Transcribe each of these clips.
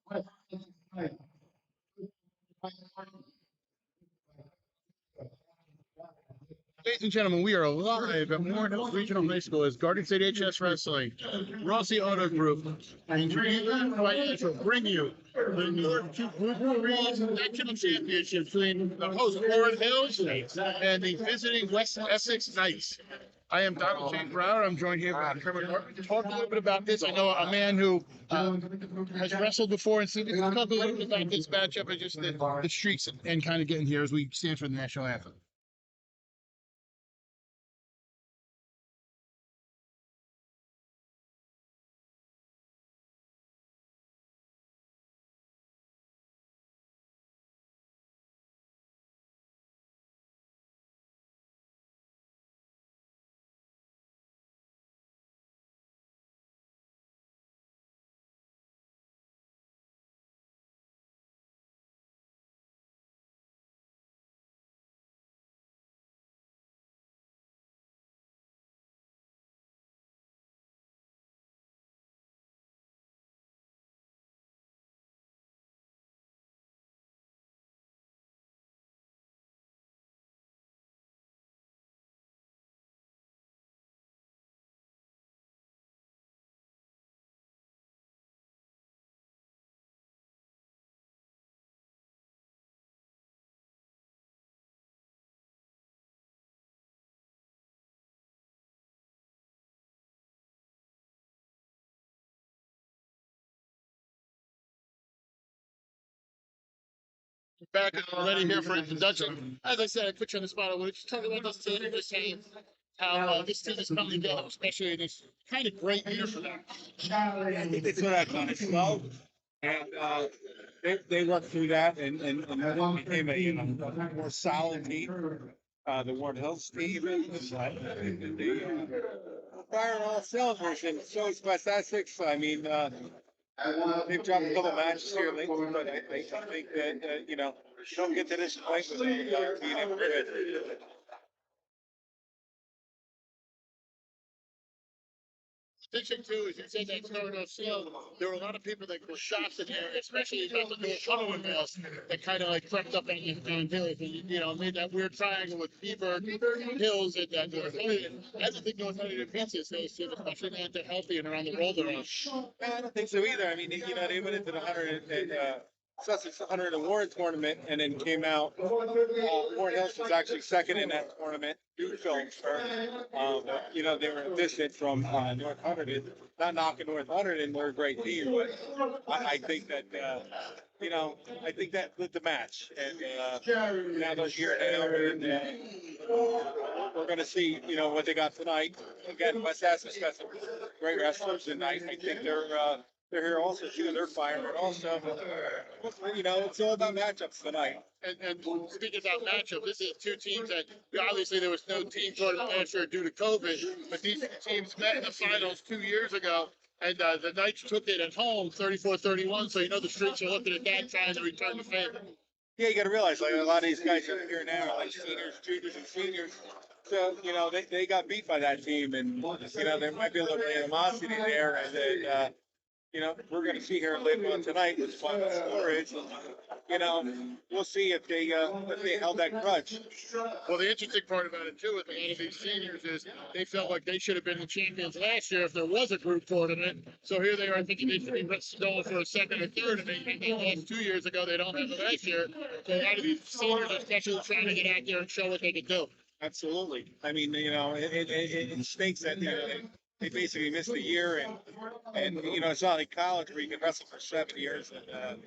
Ladies and gentlemen, we are live at Warren Hills Regional High School as Garden State HS Wrestling, Rossi Auto Group, and Dream Financial bring you the North Two Group 3's National Championship between the host Warren Hills and the visiting West Essex Knights. I am Donald J. Brower. I'm joined here by Kermit Martin to talk a little bit about this. I know a man who has wrestled before and seen this. Talk a little bit about this matchup and just the streaks and kind of getting here as we stand for the national anthem. Back and ready here for introduction. As I said, I put you on the spot. I want to just talk about this team and just saying how this team is coming together, especially in this kind of great year for them. I think they saw that kind of slow, and they worked through that and became a more solid team. The Warren Hills team is they firing all cylinders, and so is West Essex. I mean, they've dropped a couple matches here lately, but I think that you don't get to this point without being able to. Addition too, as you said, that started off slow. There were a lot of people that were shocked in there, especially about the new tunnel else that kind of like crept up on Hills and made that weird triangle with Beaver, Hills, and North Huntington. I don't think North Huntington beats this team, especially now that they're healthy and around the roll they're on. I don't think so either. I mean, they went into the 100 Warren tournament and then came out. Warren Hills was actually second in that tournament. They were distant from North Huntington. Not knocking North Huntington, they're a great team, but I think that I think that lit the match, and now they're here now, and we're going to see what they got tonight. Again, West Essex got some great wrestlers, and I think they're here also too. They're firing also. It's all about matchups tonight. And speaking about matchup, this is two teams that obviously there was no team tournament last year due to COVID, but these teams met in the finals 2 years ago, and the Knights took it at home 34-31, so the streets are looking at that trying to return the favor. Yeah, you got to realize, like, a lot of these guys are here now, like seniors, juniors, and seniors. So, they got beat by that team, and, there might be a little animosity there, and then, we're going to see here later on tonight what the final score is. We'll see if they held that grudge. Well, the interesting part about it too with a lot of these seniors is they felt like they should have been the champions last year if there was a group tournament. So here they are thinking they should be going for a second or third, and they lost 2 years ago. They don't have it last year. So a lot of these seniors are especially trying to get out there and show what they can do. Absolutely. I mean, it stinks that they basically missed a year, and it's not like college where you can wrestle for 7 years, and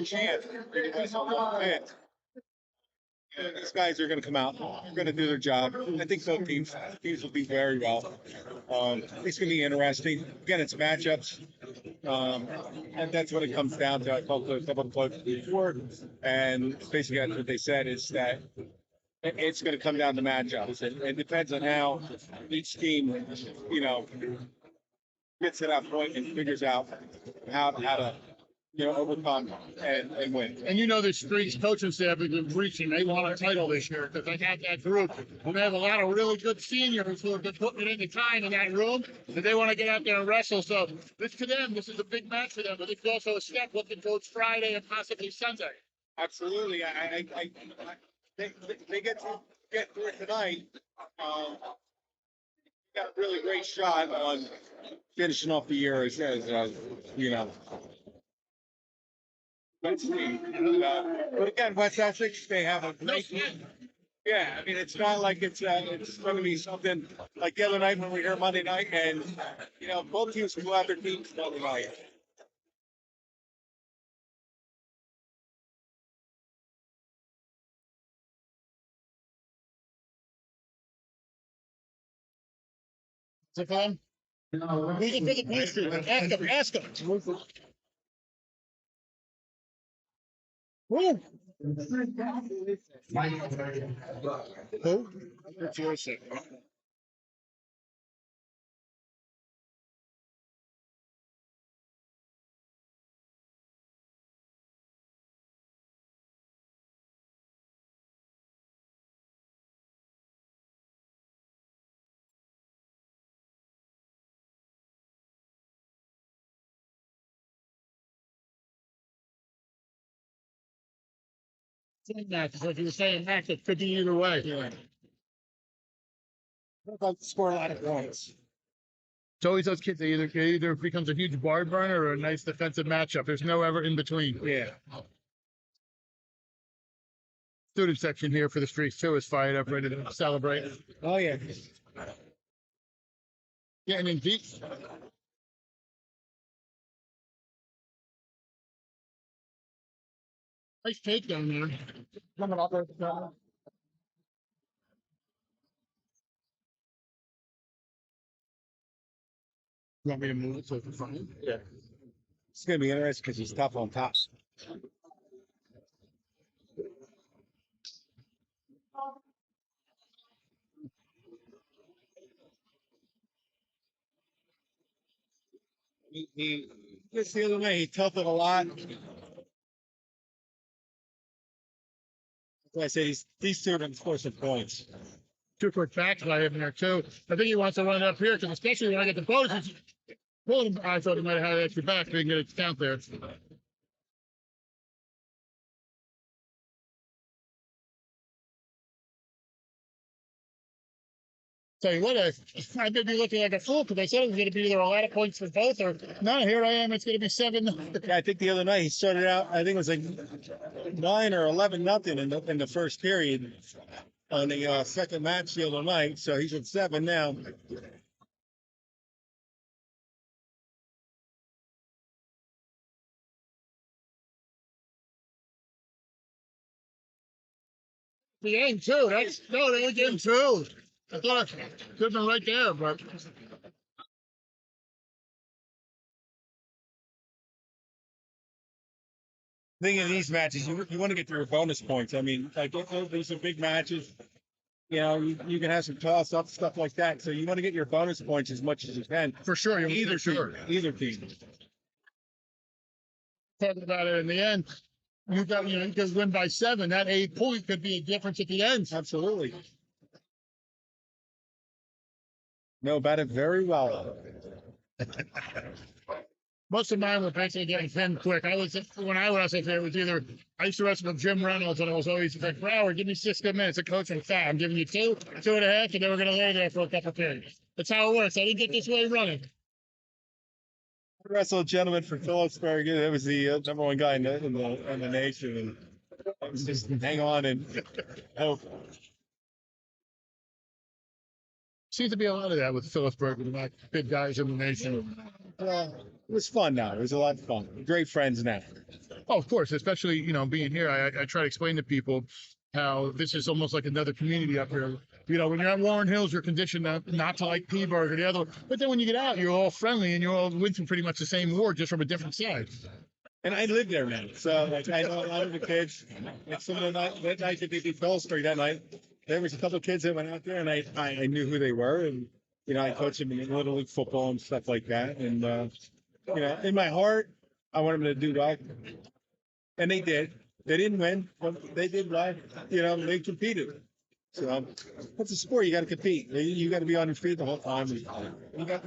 chance to wrestle one chance. These guys are going to come out. They're going to do their job. I think both teams will do very well. It's going to be interesting. Again, it's matchups, and that's what it comes down to. I talked to a couple of folks before, and basically that's what they said is that it's going to come down to matchups. It depends on how each team, gets to that point and figures out how to, overcome and win. And you know the Streaks coaching staff has been preaching they want a title this year because they have that group. And they have a lot of really good seniors who have been putting it in the time in that room, and they want to get out there and wrestle. So this to them, this is a big match for them, but it's also a step looking towards Friday and possibly Sunday. Absolutely. They get through it tonight. Got a really great shot on finishing off the year as let's see. But again, West Essex, they have a great. Yeah, I mean, it's not like it's going to be something like the other night when we were here Monday night, and both teams will have their teams Monday night. Is it fun? Who's the big question? Ask him. Who? Who? It's your second. Matches, like you were saying, Max, it could be either way. Yeah. About to score a lot of points. It's always those kids. It either becomes a huge bar burner or a nice defensive matchup. There's no ever in between. Yeah. Student section here for the Streets too is fired up, ready to celebrate. Oh yeah. Getting in deep. Nice takedown there. Coming up there. You want me to move it so it's in front of you? Yeah. It's going to be interesting because he's tough on top. He just the other night, he toughed it a lot. Like I said, these two are going to score some points. 2 quick backs by him there too. I think he wants to run it up here because especially when I get the bonuses. I thought he might have had an extra back so he can get a count there. Tell you what, I could be looking like a fool because I said it was going to be either a lot of points for both or no, here I am, it's going to be 7. Yeah, I think the other night he started out, I think it was like 9 or 11-0 in the first period on the second match the other night. So he's at 7 now. The end too. They only game 2. I thought I could have been right there, but Thing in these matches, you want to get your bonus points. I mean, like these are big matches. You can have some toss up stuff like that. So you want to get your bonus points as much as you can. for sure, Either team. Either team. Talking about it in the end, you could win by 7. That 8 point could be a difference at the end. Absolutely. Know about it very well. Most of mine were basically getting thin quick. When I was there, it was either I used to wrestle with Jim Reynolds, and it was always like, Brower, give me 6 good minutes of coaching. Fat, I'm giving you 2, 2.5, and they were going to lay there for a couple of periods. That's how it works. I didn't get this way running. I wrestled a gentleman from Phillipsburg. That was the #1 guy in the nation, and it was just hang on and hope. Seems to be a lot of that with Phillipsburg and like big guys in the nation. It was fun now. It was a lot of fun. Great friends now. Oh, of course, especially being here, I try to explain to people how this is almost like another community up here. When you're at Warren Hills, you're conditioned not to like Peaburg or the other one. But then when you get out, you're all friendly and you're all within pretty much the same ward, just from a different side. And I live there now, so I know a lot of the kids. Like some of the night that night that they did Phillipsburg that night, there was a couple of kids that went out there, and I knew who they were, and I coached them in Little League football and stuff like that. And in my heart, I want them to do well, and they did. They didn't win, but they did well. You know, they competed. So it's a sport. You got to compete. You got to be on your feet the whole time. You got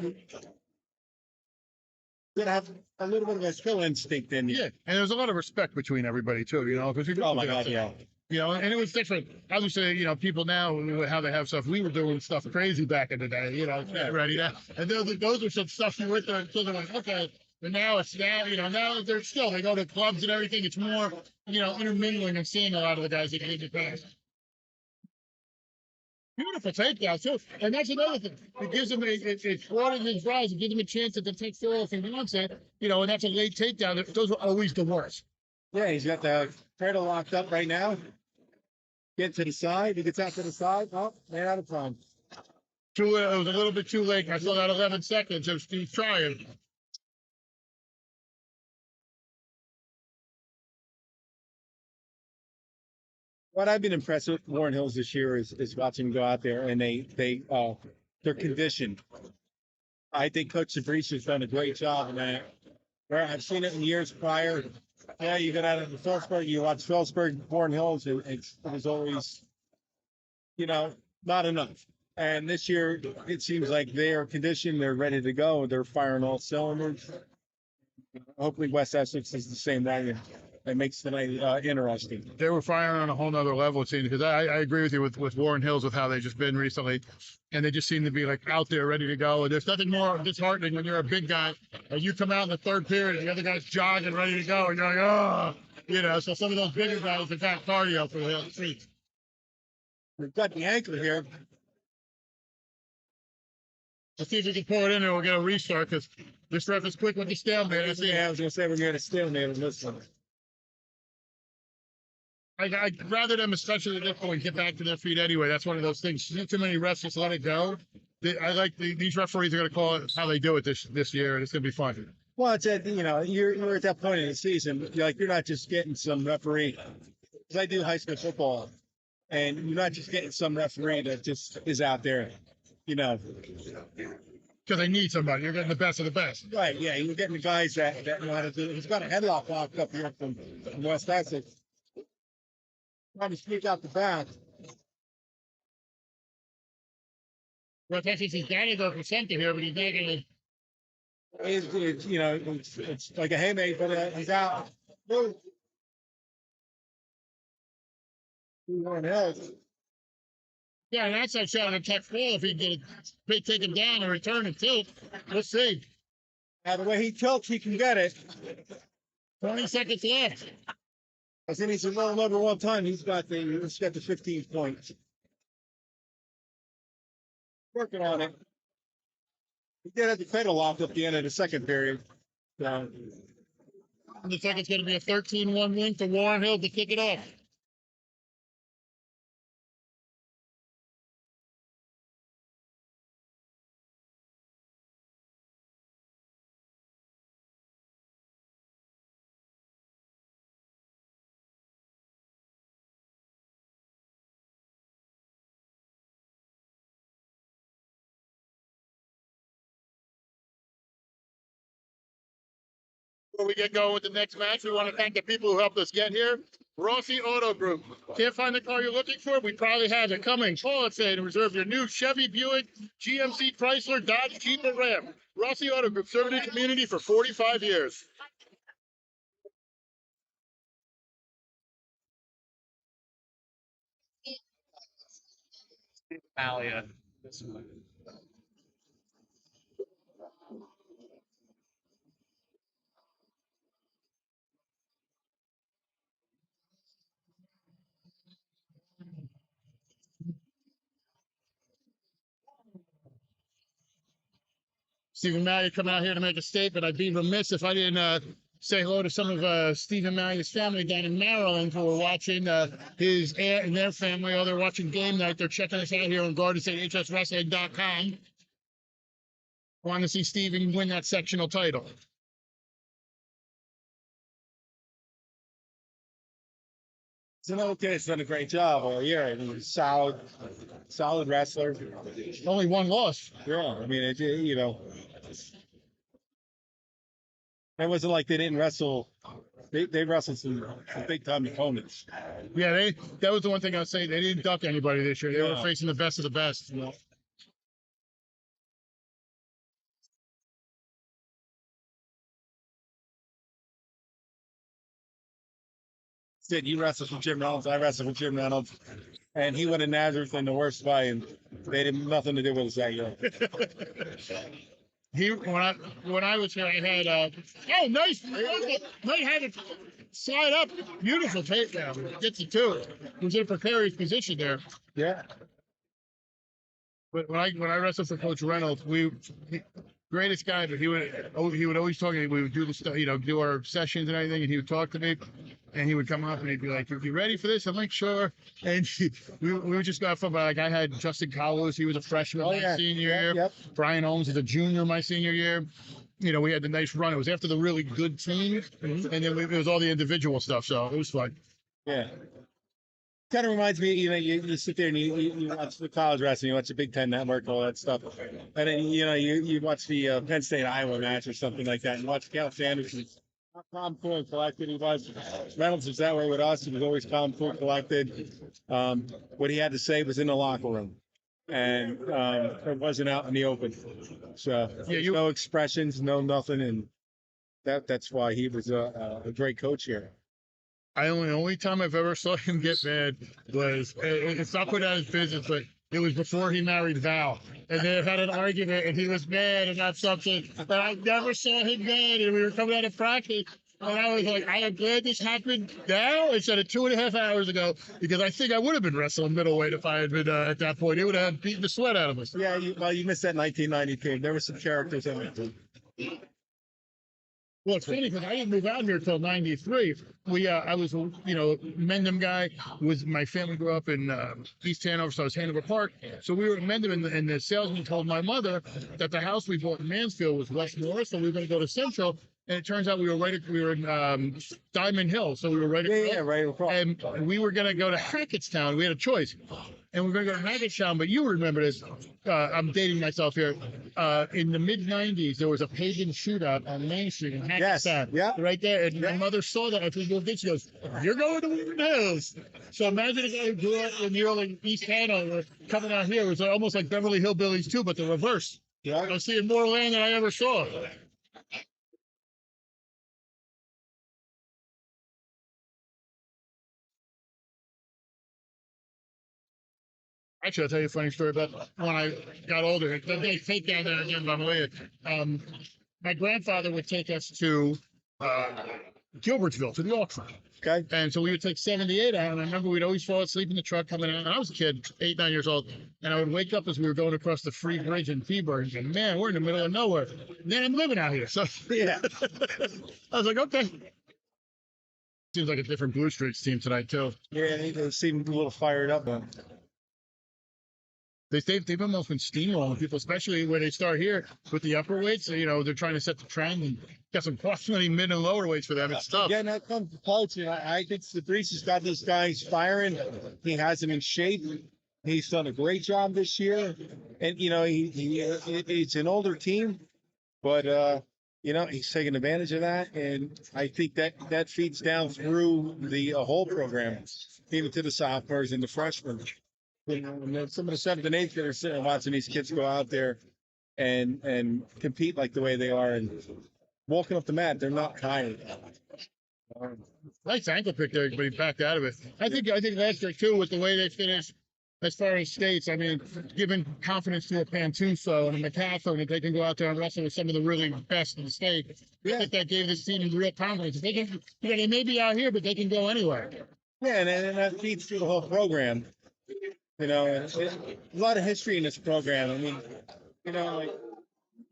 to have a little bit of a skill instinct in you. Yeah, and there's a lot of respect between everybody too, you know, because we Oh my God, yeah. you know, and it was different. I would say, you know, people now how they have stuff. We were doing stuff crazy back in the day, you know, ready now, and those are some stuff you went there and children like, okay, but now it's now, you know, now they're still they go to clubs and everything. It's more, you know, intermingling and seeing a lot of the guys that get in the past. Beautiful takedown too, and that's another thing. It gives him it's broadening his rise. It gives him a chance that the takes fall if he wants it, you know, and that's a late takedown. Those are always the worst. Yeah, he's got the cradle locked up right now. Get to the side. He gets out to the side. Oh, man, out of time. It was a little bit too late. I saw that 11 seconds of Steve trying. What I've been impressed with Warren Hills this year is watching them go out there and they're conditioned. I think Coach Sabrice has done a great job in that. Where I've seen it in years prior. Yeah, you get out of the Phillipsburg, you watch Phillipsburg, Warren Hills, and it was always, you know, not enough. And this year, it seems like they're conditioned, they're ready to go, they're firing all cylinders. Hopefully, West Essex is the same way. It makes tonight interesting. They were firing on a whole nother level, it seems, because I agree with you with Warren Hills with how they just been recently. And they just seem to be like out there ready to go. And there's nothing more disheartening when you're a big guy and you come out in the third period and the other guy's jogging ready to go. And you're like, oh, you know, so some of those bigger guys have got cardio for the streets. We've got the anchor here. Let's see if we can pull it in there. We'll get a restart because this ref is quick with the stalemate. I was going to say we're going to stalemate on this one. I'd rather them, especially at this point, get back to their feet anyway. That's one of those things. Too many refs just let it go. I like these referees are going to call it how they do it this year, and it's going to be fun. Well, it's at, you know, you're at that point in the season. You're not just getting some referee. Because I do high school football, and you're not just getting some referee that just is out there, you know. Because they need somebody. You're getting the best of the best. Right, yeah. You're getting the guys that know how to do it. He's got a headlock locked up here from West Essex. Trying to sneak out the back. Well, Texas has got to go for center here, but he's not going to. It's you know, it's like a haymaker, but he's out. Warren Hills. Yeah, and that's that shot of a tech fall if he can get it, take him down and return it tilt. Let's see. Now, the way he tilts, he can get it. 20 seconds left. I think he's a little over one time. He's got the 15 points. Working on it. He did have the cradle locked up at the end of the second period. So, Looks like it's going to be a 13-1 win for Warren Hill to kick it off. Before we get going with the next match, we want to thank the people who helped us get here. Rossi Auto Group. Can't find the car you're looking for? We probably have it coming. Call us today to reserve your new Chevy, Buick, GMC, Chrysler, Dodge, Jeep, or Ram. Rossi Auto Group, serving the community for 45 years. Alia. This one. Stephen Mallia coming out here to make a statement. I'd be remiss if I didn't say hello to some of Stephen Mallia's family down in Maryland who are watching his aunt and their family. Oh, they're watching game night. They're checking us out here on GardenStateHSWrestling.com. Want to see Stephen win that sectional title. another kid that's done a great job all year. I mean, he's solid wrestler. Only one loss. Yeah, I mean, you know, It wasn't like they didn't wrestle. They wrestled some big time opponents. Yeah, that was the one thing I was saying. They didn't duck anybody this year. They were No. facing the best of the best. Said you wrestled with Jim Reynolds, I wrestled with Jim Reynolds, and he went in Nazareth in the worst way, and they had nothing to do with us that year. When I was here, I had oh nice, might have it slide up, beautiful takedown, gets it too. He was in a precarious position there. Yeah. But when I wrestled for Coach Reynolds, greatest guy, but he would always talk. We would do the stuff, do our sessions and everything, and he would talk to me, and he would come up and he'd be like, "You ready for this?" I'm like, "Sure." And we would just go have fun. But like I had Justin Carlos, he was a freshman my senior year. Yep. Brian Owens was a junior my senior year. We had the nice run. It was after the really good team, and then it was all the individual stuff. So it was fun. Yeah. Kind of reminds me, you sit there and you watch the college wrestling, you watch the Big Ten Network, all that stuff, and then you watch the Penn State Iowa match or something like that, and watch Cal Sanderson. Calm, cool, and collected. He was. Reynolds was that way with us. He was always calm, cool, collected. What he had to say was in the locker room, and it wasn't out in the open. So no expressions, no nothing, and that's why he was a great coach here. The only time I've ever saw him get mad was, it's not put out his business, but it was before he married Val. And they had an argument, and he was mad about something. And I never saw him mad, and we were coming out of practice. And I was like, I am glad this happened now instead of 2.5 hours ago, because I think I would have been wrestling middleweight if I had been at that point. It would have beaten the sweat out of us. Yeah, you missed that 1990 team. There were some characters in it. Well, it's funny because I didn't move out here till '93. I was, Mendham guy. My family grew up in East Hanover, so I was Hanover Park. So we were in Mendham, and the salesman told my mother that the house we bought in Mansfield was West North, so we were going to go to Central. And it turns out we were in Diamond Hill, so we were right across. And we were going to go to Hackettstown. We had a choice. And we're going to go to Hackettstown, but you remember this. I'm dating myself here. In the mid-'90s, there was a pagan shootout on Main Street in Hackettstown. Yeah. Right there. And my mother saw that. I think she goes, "You're going to Woodland Hills." So imagine a guy who grew up in the early East Hanover coming out here. It was almost like Beverly Hillbillies, too, but the reverse. Yeah. I was seeing more land than I ever saw. Actually, I'll tell you a funny story about when I got older. They take down there again, by the way. My grandfather would take us to Gilbertsville, to the auction. Okay. And so we would take 78 out, and I remember we'd always fall asleep in the truck coming out. And I was a kid, 8, 9 years old, and I would wake up as we were going across the Free Bridge in Peaburg and say, "Man, we're in the middle of nowhere." And then I'm living out here. So Yeah. I was like, okay. Seems like a different Blue Streets team tonight, too. Yeah, they seem a little fired up. They've almost been steamrolling people, especially when they start here with the upper weights. They're trying to set the trend and got some quality mid and lower weights for them. It's tough. Yeah, that comes to coaching. I think Fabrice has got these guys firing. He has them in shape. He's done a great job this year. And, it's an older team, but, he's taking advantage of that. And I think that feeds down through the whole program, even to the sophomores and the freshmen. And then some of the 7th and 8th that are sitting watching these kids go out there and compete like the way they are and walking up the mat, they're not tired. Nice ankle pick there, but he backed out of it. I think last year too, with the way they finished as far as states, giving confidence to a Pantuso and a McCaffrey that they can go out there and wrestle with some of the really best in the state. I think that gave this team real confidence. They can, they may be out here, but they can go anywhere. Yeah, and that feeds through the whole program. There's a lot of history in this program.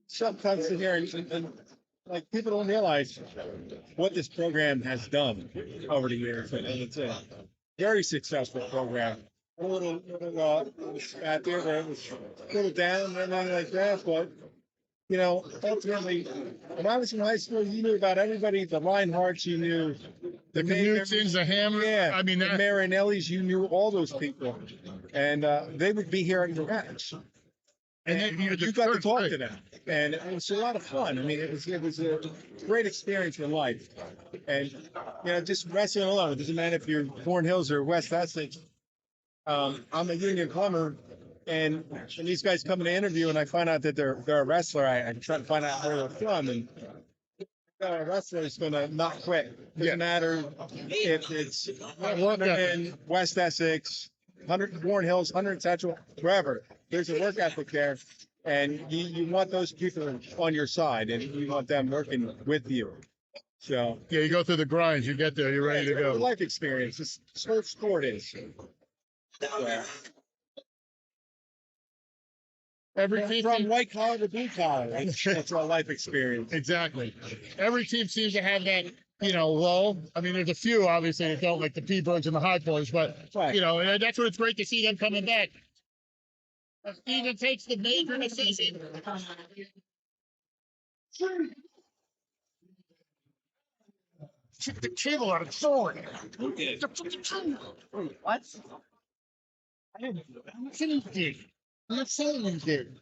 Sometimes sit here and people don't realize what this program has done over the years. And it's a very successful program. A little out there where it was a little down and everything like that. But, ultimately, when I was in high school, you knew about everybody, the Reinhardts, you knew. The Knutsons, the Hammer. Yeah, the Marinellis, you knew all those people. And they would be here at your match. And then you got to talk to them, and it was a lot of fun. I mean, it was a great experience in life, and just wrestling alone. It doesn't matter if you're Corn Hills or West Essex. I'm a union plumber, and these guys come to interview, and I find out that they're a wrestler. I try to find out where they're from, and a wrestler is going to not quit. Doesn't matter if it's in West Essex, 100 Warren Hills, 100 Central, wherever. There's a work ethic there, and you want those people on your side, and you want them working with you. So yeah, you go through the grinds, you get there, you're ready to go. Life experience. This whole sport is. Yeah. Every team From white collar to blue collar. That's our life experience. Exactly. Every team seems to have that, lull. I mean, there's a few obviously that don't, like the P-Birds and the High Points, but Right. And that's what it's great to see them coming back. Steven takes the major decision. Took the cable out of the sword. What? I'm not saying you did. I'm not saying you did.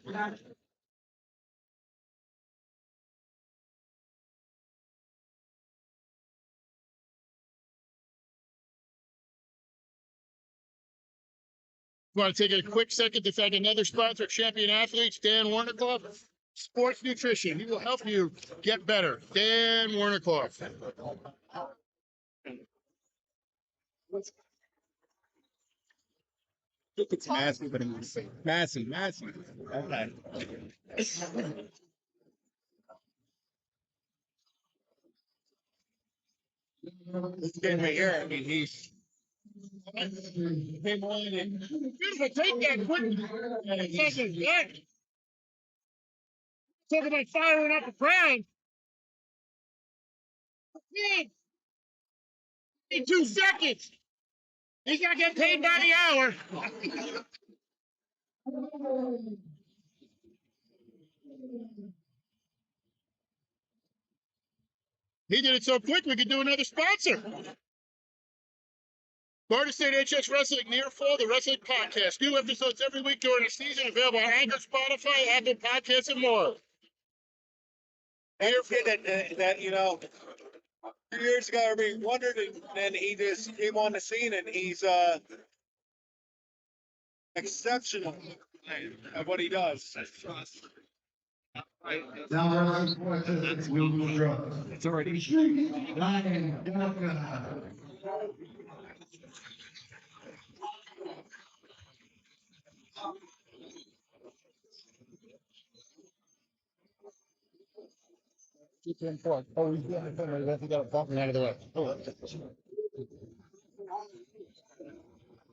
Want to take a quick second to thank another sponsor, Champion Athletes, Dan Warnikoff. Sports Nutrition. He will help you get better. Dan Warnikoff. It's massive, but it's massive. Okay. This game right here, I mean, he's came on and Beautiful take that quick. Second, yeah. Talk about firing up the crowd. 2 seconds. He's gonna get paid by the hour. He did it so quick we could do another sponsor. Garden State HS Wrestling Near Fall, the Wrestling Podcast. New episodes every week during the season, available on Anchor, Spotify, Apple Podcasts, and more. And that 2 years ago, everybody wondered, and then he just came on the scene, and he's exceptional at what he does. It's already. Oh, he's doing it. He got a bump out of the way.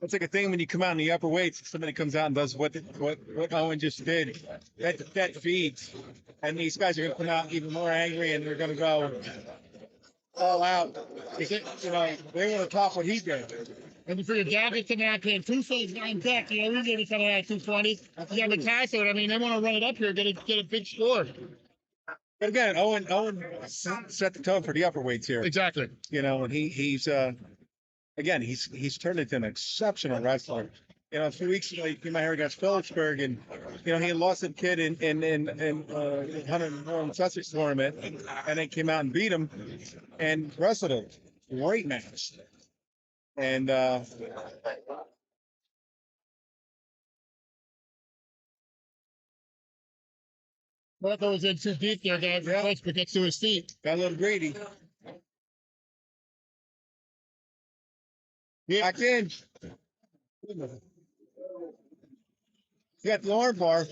it's like a thing when you come out in the upper weights, somebody comes out and does what Owen just did. That feeds. And these guys are going to come out even more angry, and they're going to go all out. They want to top what he did. And you figure Davids coming out paying 249 deck, he's going to be coming out at 220. You have a Tyson, I mean, they want to run it up here, get a big score. But again, Owen set the tone for the upper weights here. Exactly. And he's turned into an exceptional wrestler. A few weeks ago, he came out here against Phillipsburg, and he had lost a kid in 100 Sussex tournament, and then came out and beat him and wrestled him. Great match. And Marco was in too deep there, guys. Yeah. But gets to his feet. Got a little greedy. Back in. He got the arm bar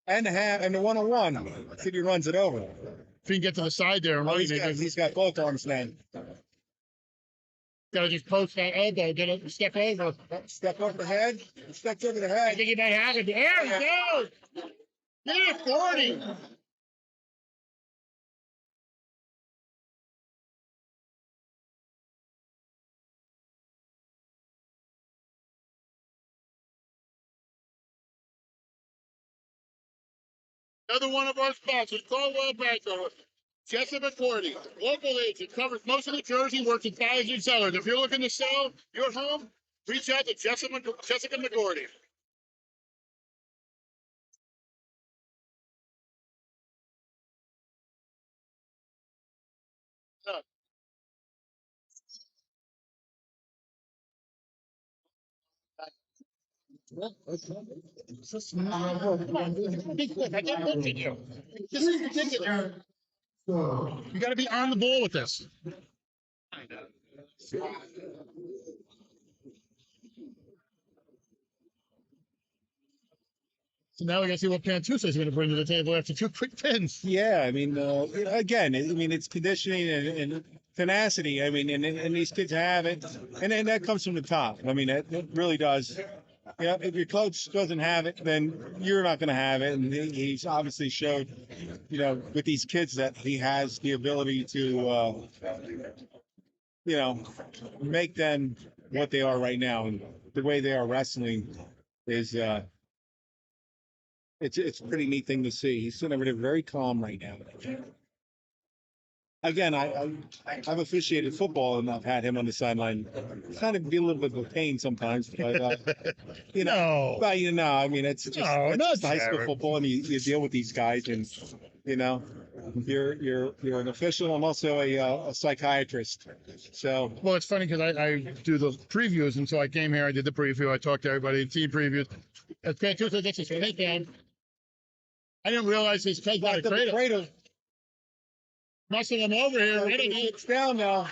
and the 101. City runs it over. If he can get to the side there, he's got both arms now. Gotta just post that elbow, get it, step over. Step over the head. Step over the head. I think he might have it. There he goes. Get it, 40. Another one of our sponsors, Caldwell Banker. Jessica McCordy, local agent, covers most of the Jersey, works in buyers and sellers. If you're looking to sell your home, reach out to Jessica McCordy. Be quick. I can't look at you. This is ridiculous. You got to be on the ball with this. So now we got to see what Pantusa is going to bring to the table after two quick pins. Yeah, I mean, again, I mean, it's conditioning and tenacity. I mean, and these kids have it, and that comes from the top. I mean, it really does. Yeah, if your coach doesn't have it, then you're not going to have it. And he's obviously showed, with these kids that he has the ability to, make them what they are right now. And the way they are wrestling is, it's a pretty neat thing to see. He's sitting over there very calm right now. Again, I've officiated football and I've had him on the sideline. Kind of be a little bit of a pain sometimes, but No. Well, I mean, it's just, No, it's not just high school Jared. football, and you deal with these guys, and you're an official. I'm also a psychiatrist, so Well, it's funny because I do the previews, and so I came here, I did the preview, I talked to everybody, team previews. As Pantusa gets his takedown, I didn't realize his take got a cradle. cradle. Muscle him over here. It's down now.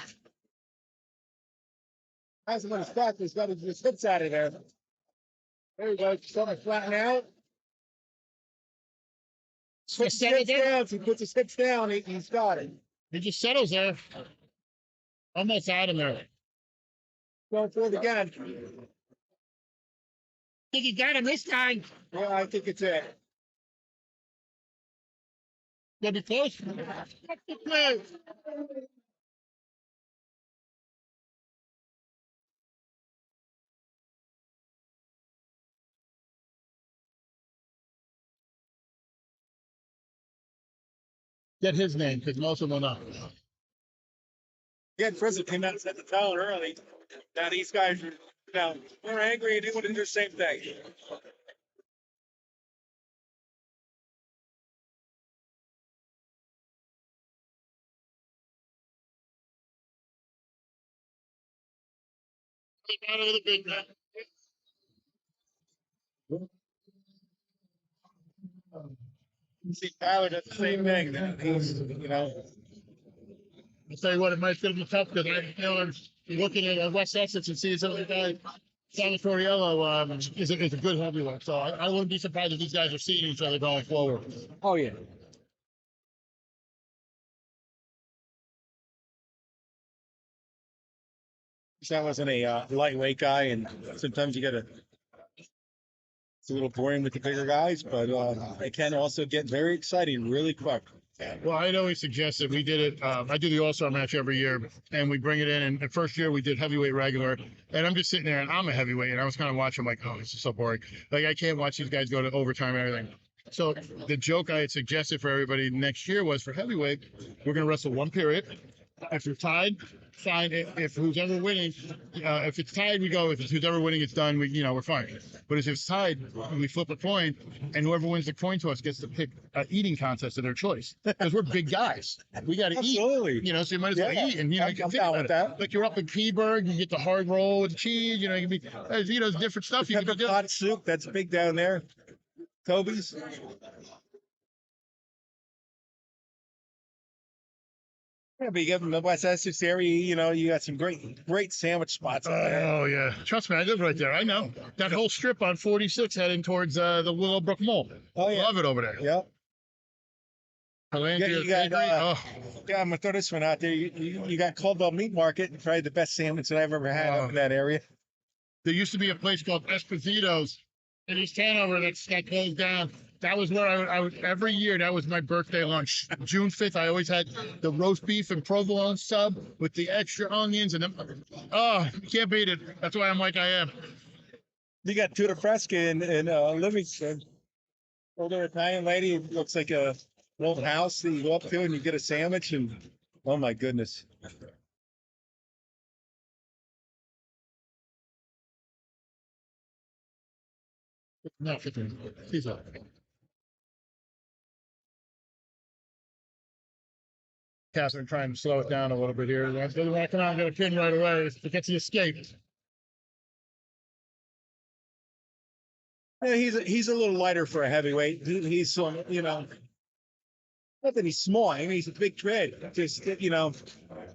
Hasn't been stuck. He's got his hips out of there. There you go. Starting to flatten out. Puts his hips down. He puts his hips down. He's got it. He just settles there. Almost out of there. Going for it again. I think he got him this time. Yeah, I think it's it. Gonna be close. Get his name, because most of them will not. Yeah, President came out and set the tone early. Now these guys are they're angry and they want to do the same thing. Out of the big man. See, Tyler does the same thing. He's, I'll tell you what, it might feel tough because I'm looking at West Essex and seeing some of the guys. Sanatoriello is a good heavyweight, so I wouldn't be surprised if these guys are seeing each other going forward. Oh yeah. That wasn't a lightweight guy, and sometimes you gotta. It's a little boring with the bigger guys, but it can also get very exciting really quick. Well, I'd always suggest that we did it. I do the All-Star match every year, and we bring it in. And the first year we did heavyweight regular, and I'm just sitting there, and I'm a heavyweight, and I was kind of watching, like, oh, this is so boring. Like, I can't watch these guys go to overtime and everything. So the joke I had suggested for everybody next year was for heavyweight, we're going to wrestle one period. If you're tied, fine. If who's ever winning, if it's tied, we go. If it's who's ever winning, it's done. We're fine. But if it's tied, we flip a coin, and whoever wins the coin toss gets to pick an eating contest of their choice. Because we're big guys, we got to eat. Absolutely. So you might as well eat. And you I'm can think down about with it. that. Like you're up in Peaburg, you get the hard roll with cheese. You can be, there's different stuff you can Pepper do. pot soup, that's big down there. Toby's. Yeah, but you get in the West Essex area, you got some great sandwich spots up there. Oh yeah, trust me, I live right there. I know that whole strip on 46 heading towards the Willowbrook Mall. Oh yeah, Love it over there. Yep. Palantir, You got, Bakery, yeah, I'm gonna throw this one out there. You got Caldwell Meat Market, probably the best sandwich that I've ever had up in that area. There used to be a place called Esposito's in East Hanover that closed down. That was where I would every year. That was my birthday lunch. June 5th, I always had the roast beef and provolone sub with the extra onions and them. Oh, you can't beat it. That's why I'm like I am. You got Tuna Fresca in Livingston. Older Italian lady, it looks like a old house that you go up to and you get a sandwich, and oh my goodness. No, 15. He's up. broadcaster and trying to slow it down a little bit here. Doesn't want to come out and get a pin right away. It gets the escape. Yeah, he's a little lighter for a heavyweight. He's you know, not that he's small. I mean, he's a big tread. Just you know,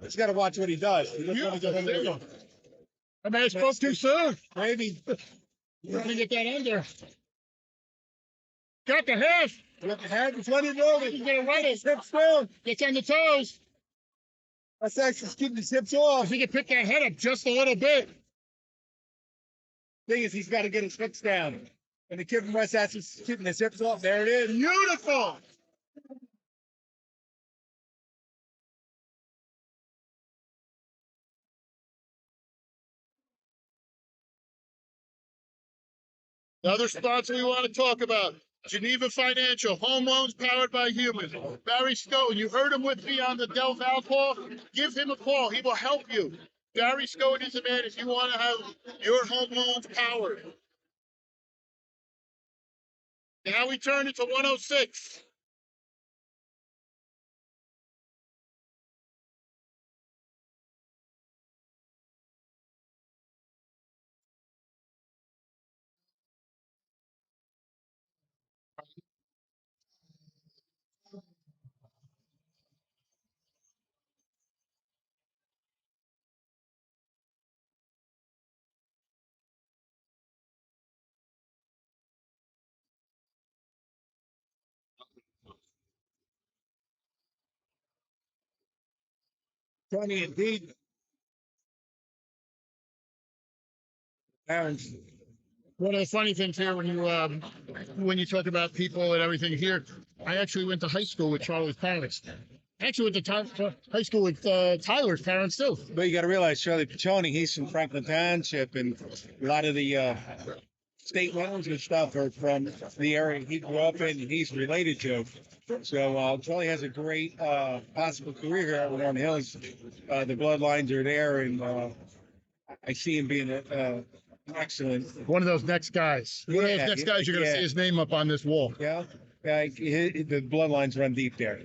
he's got to watch what he does. He doesn't want to go under. I mean, I spoke too soon. Maybe. You're going to get that under. Got the half. Got the head. It's letting go. He's going to run it. Hips down. Gets on the toes. That's actually keeping his hips off. If he can pick that head up just a little bit. Thing is, he's got to get his hips down. And the kid from West Essex is keeping his hips off. There it is. Beautiful. The other sponsor we want to talk about, Geneva Financial, home loans powered by humans. Barry Scowen, you heard him with me on the Del Val call. Give him a call. He will help you. Barry Scowen is the man if you want to have your home loans powered. Now we turn it to 106. Tony, indeed. Parents. One of the funny things here when you talk about people and everything here, I actually went to high school with Charlie's parents. I actually went to high school with Tyler's parents too. But you got to realize, Charlie Piccioni, he's from Franklin Township, and a lot of the state loans and stuff are from the area he grew up in and he's related to. So Charlie has a great possible career here at Warren Hills. The bloodlines are there, and I see him being excellent. One of those next guys. One of those next guys you're going to see his name up on this wall. Yeah, the bloodlines run deep there.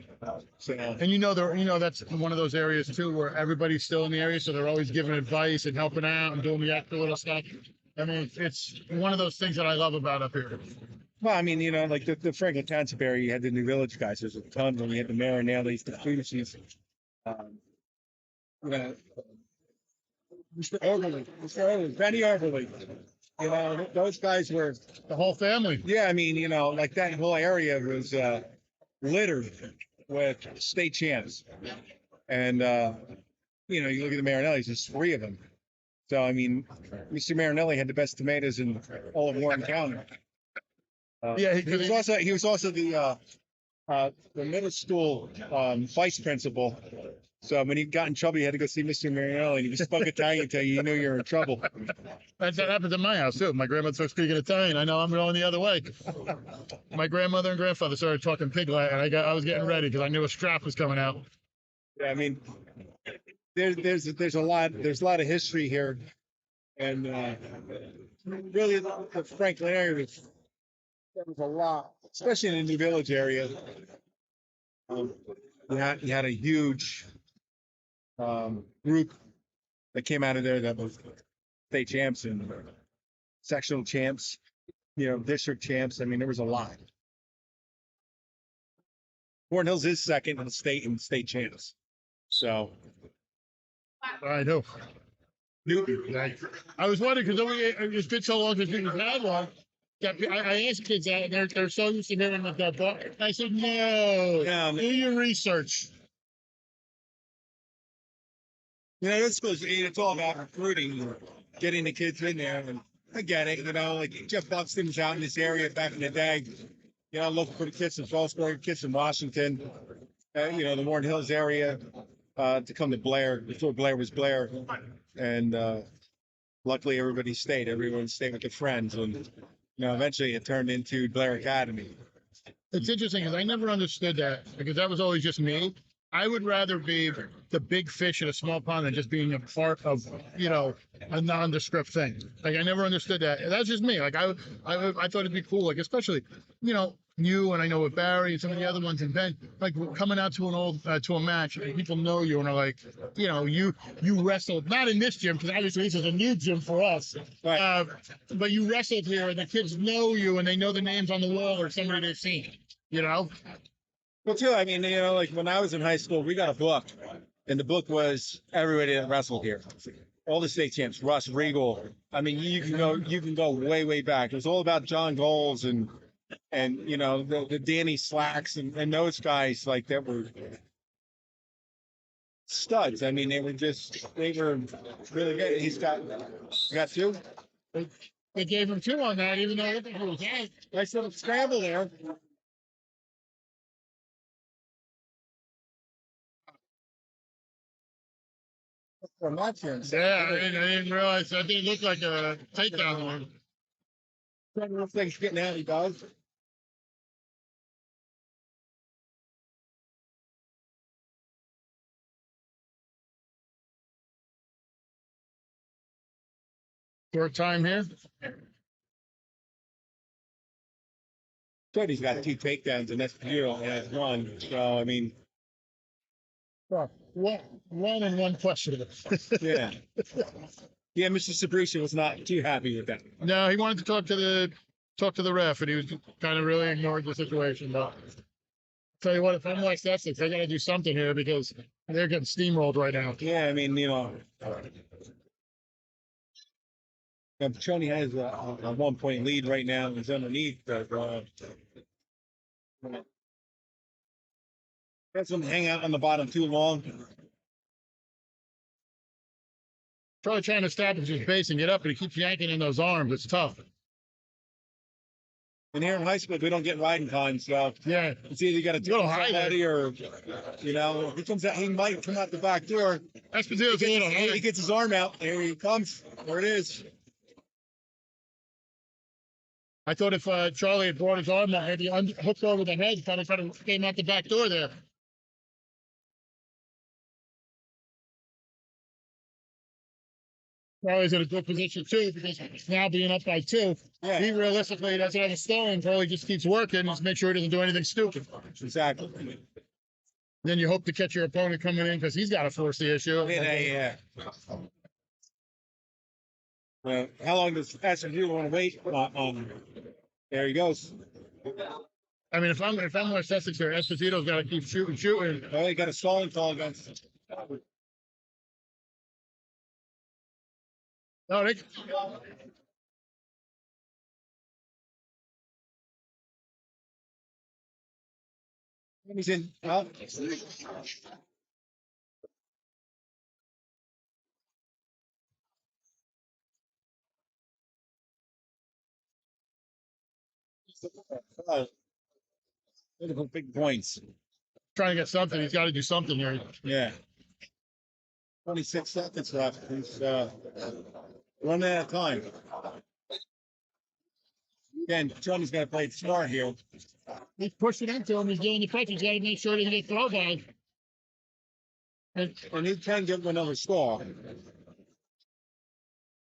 So, and you know that's one of those areas too where everybody's still in the area, so they're always giving advice and helping out and doing the extra little stuff. I mean, it's one of those things that I love about up here. Well, I mean, you know, like the Franklin Township area, you had the New Village guys. There's a ton of them. You had the Marinellis, the Fusies, you know, Mr. Overly, Benny Overly. You know, those guys were The whole family. Yeah, I mean, you know, like that whole area was littered with state champs. And, you know, you look at the Marinellis, there's 3 of them. So, I mean, Mr. Marinelli had the best tomatoes in all of Warren County. Yeah, he was also the middle school vice principal. So when he got in trouble, he had to go see Mr. Marinelli, and he spoke Italian until you knew you were in trouble. that happens in my house too. My grandmother starts speaking Italian. I know I'm going the other way. My grandmother and grandfather started talking pig Latin, and I was getting ready because I knew a strap was coming out. Yeah, I mean, there's a lot of history here, and really the Franklin area there was a lot, especially in the New Village area. You had a huge group that came out of there that was state champs and sectional champs, you know, district champs. I mean, there was a lot. Warren Hills is second in the state champs. So I know. I was wondering because it's been so long since we've had one. I asked kids that they're so used to hearing with that book. I said, no, do your research. You know, it's all about recruiting, getting the kids in there. And I get it, you know, like Jeff Buxton was out in this area back in the day, you know, looking for the kids in Salisbury, kids in Washington, you know, the Warren Hills area, to come to Blair before Blair was Blair. And luckily everybody stayed. Everyone stayed with their friends. And, you know, eventually it turned into Blair Academy. It's interesting because I never understood that because that was always just me. I would rather be the big fish in a small pond than just being a part of, you know, a nondescript thing. Like I never understood that. That's just me. Like I thought it'd be cool. Like especially, you know, you and I know with Barry and some of the other ones, and Ben, like we're coming out to an old to a match, and people know you and are like, you know, you wrestled not in this gym because obviously this is a new gym for us, Right. but you wrestled here, and the kids know you and they know the names on the wall or somebody they've seen, you know. Well, too, I mean, like when I was in high school, we got a book, and the book was everybody that wrestled here, all the state champs, Russ Regal. I mean, you can go way, way back. It was all about John Goles and you know the Danny Slacks and those guys like that were studs. I mean, they were really good. You got two. They gave him 2 on that, even though it was Nice little scramble there. From that chance. yeah. I didn't realize that didn't look like a takedown. Looks like he's getting out. He does. Short time here. Said he's got 2 takedowns, and that's beautiful. And that's one. So I mean, Well, one and one questionable. yeah, yeah. Mr. Sabrici was not too happy with that. No, he wanted to talk to the ref, and he was kind of really ignored the situation. But tell you what, if I'm like Essex, I got to do something here because they're getting steamrolled right now. Yeah, I mean, you know, Petroni has a 1-point lead right now. He's underneath, but that's him hang out on the bottom too long. Probably trying to establish his base and get up, but he keeps yanking in those arms. It's tough. And here in high school, we don't get riding time, so Yeah, it's either you got to do somebody or, you know, he comes out. He might come out the back door. Esposito's a little high. He gets his arm out. There he comes. There it is. I thought if Charlie had brought his arm out, had he hooked over the head, kind of came out the back door there. Charlie's in a good position too because now being up by 2, Yeah, he realistically doesn't have a stone, so he just keeps working, just make sure he doesn't do anything stupid. exactly. Then you hope to catch your opponent coming in because he's got to force the issue. Yeah. How long does SMU want to wait? There he goes. I mean, if I'm West Essex here, Esposito's got to keep shooting. Oh, he got a stalling call against. No, they. He's in. Well, big points. Trying to get something. He's got to do something here. Yeah. 26 seconds left. He's running out of time. Again, Johnny's got to play it smart here. He's pushing into him. He's doing the punch. He's got to make sure he doesn't get throw by. And he can give him another score.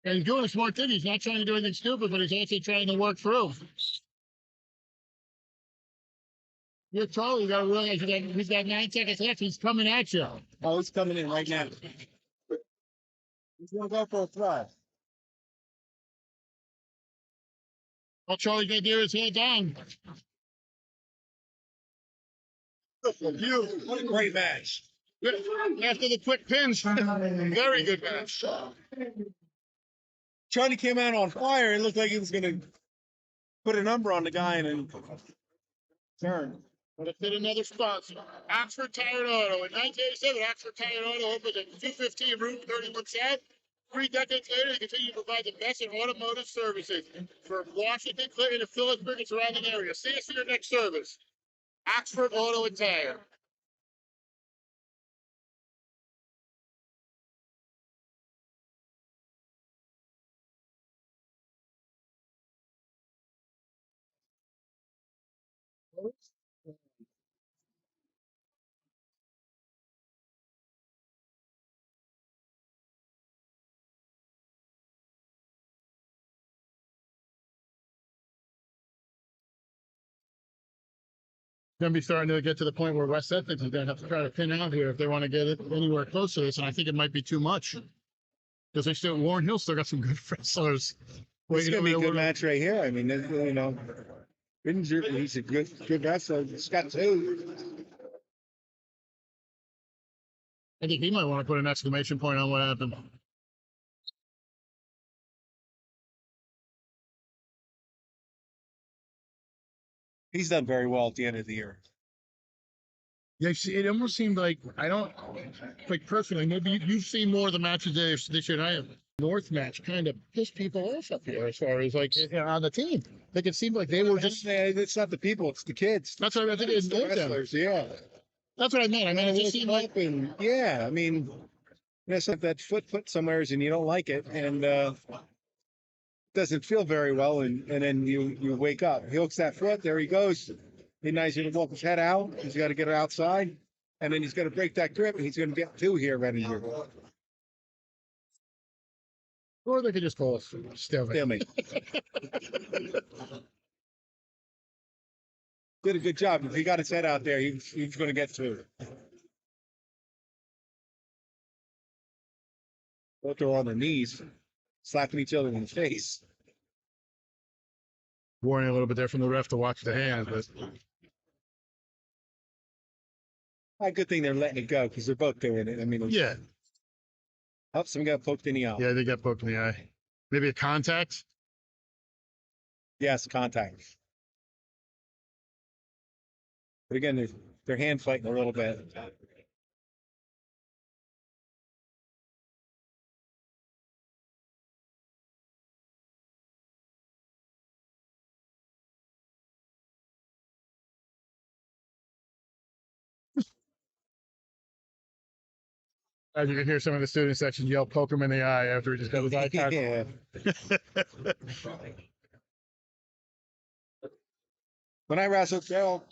And he's doing a smart thing. He's not trying to do anything stupid, but he's actually trying to work through. You're Charlie. You got to realize he's got 9 seconds left. He's coming at you. Oh, he's coming in right now. He's going to go for a throw. All Charlie's got to do is head down. What a great match. After the quick pins, very good match. Johnny came out on fire. It looked like he was going to put a number on the guy and then turn. Let's hit another sponsor. Oxford Tire Auto. In 1987, Oxford Tire Auto opened at 215 Route 31 South. 3 decades later, they continue to provide the best in automotive services for Washington, Clinton, and Phillipsburg and surrounding area. See us in your next service. Oxford Auto and Tire. going to be starting to get to the point where West Essex is going to have to try to pin out here if they want to get it anywhere close to this. And I think it might be too much because they still, Warren Hill still got some good wrestlers. It's going to be a good match right here. I mean, you know, he's a good wrestler. He's got two. I think he might want to put an exclamation point on what happened. He's done very well at the end of the year. Yeah, it almost seemed like like personally, maybe you've seen more of the matches this year than I have. North match kind of pissed people off up here as far as like on the team. Like it seemed like they were just. It's not the people; it's the kids. That's what I think. It's the wrestlers. Yeah, that's what I meant. I mean, it just seemed like. Yeah, I mean, you know, that foot somewheres and you don't like it, and doesn't feel very well, and then you wake up. He hooks that foot. There he goes. He's going to walk his head out. He's got to get it outside, and then he's going to break that grip, and he's going to get two here right in here. Or they could just call us stalemate. Did a good job. If he got his head out there, he's going to get two. Both are on their knees, slapping each other in the face. Warning a little bit there from the ref to watch the hands, but a good thing they're letting it go because they're both doing it. I mean, yeah. Helps them get poked in the eye. Yeah, they got poked in the eye. Maybe a contact? Yes, contact. But again, they're hand fighting a little bit. As you can hear some of the student section yell, poke him in the eye after he just got his eye tackled. Yeah. When I wrestled Daryl,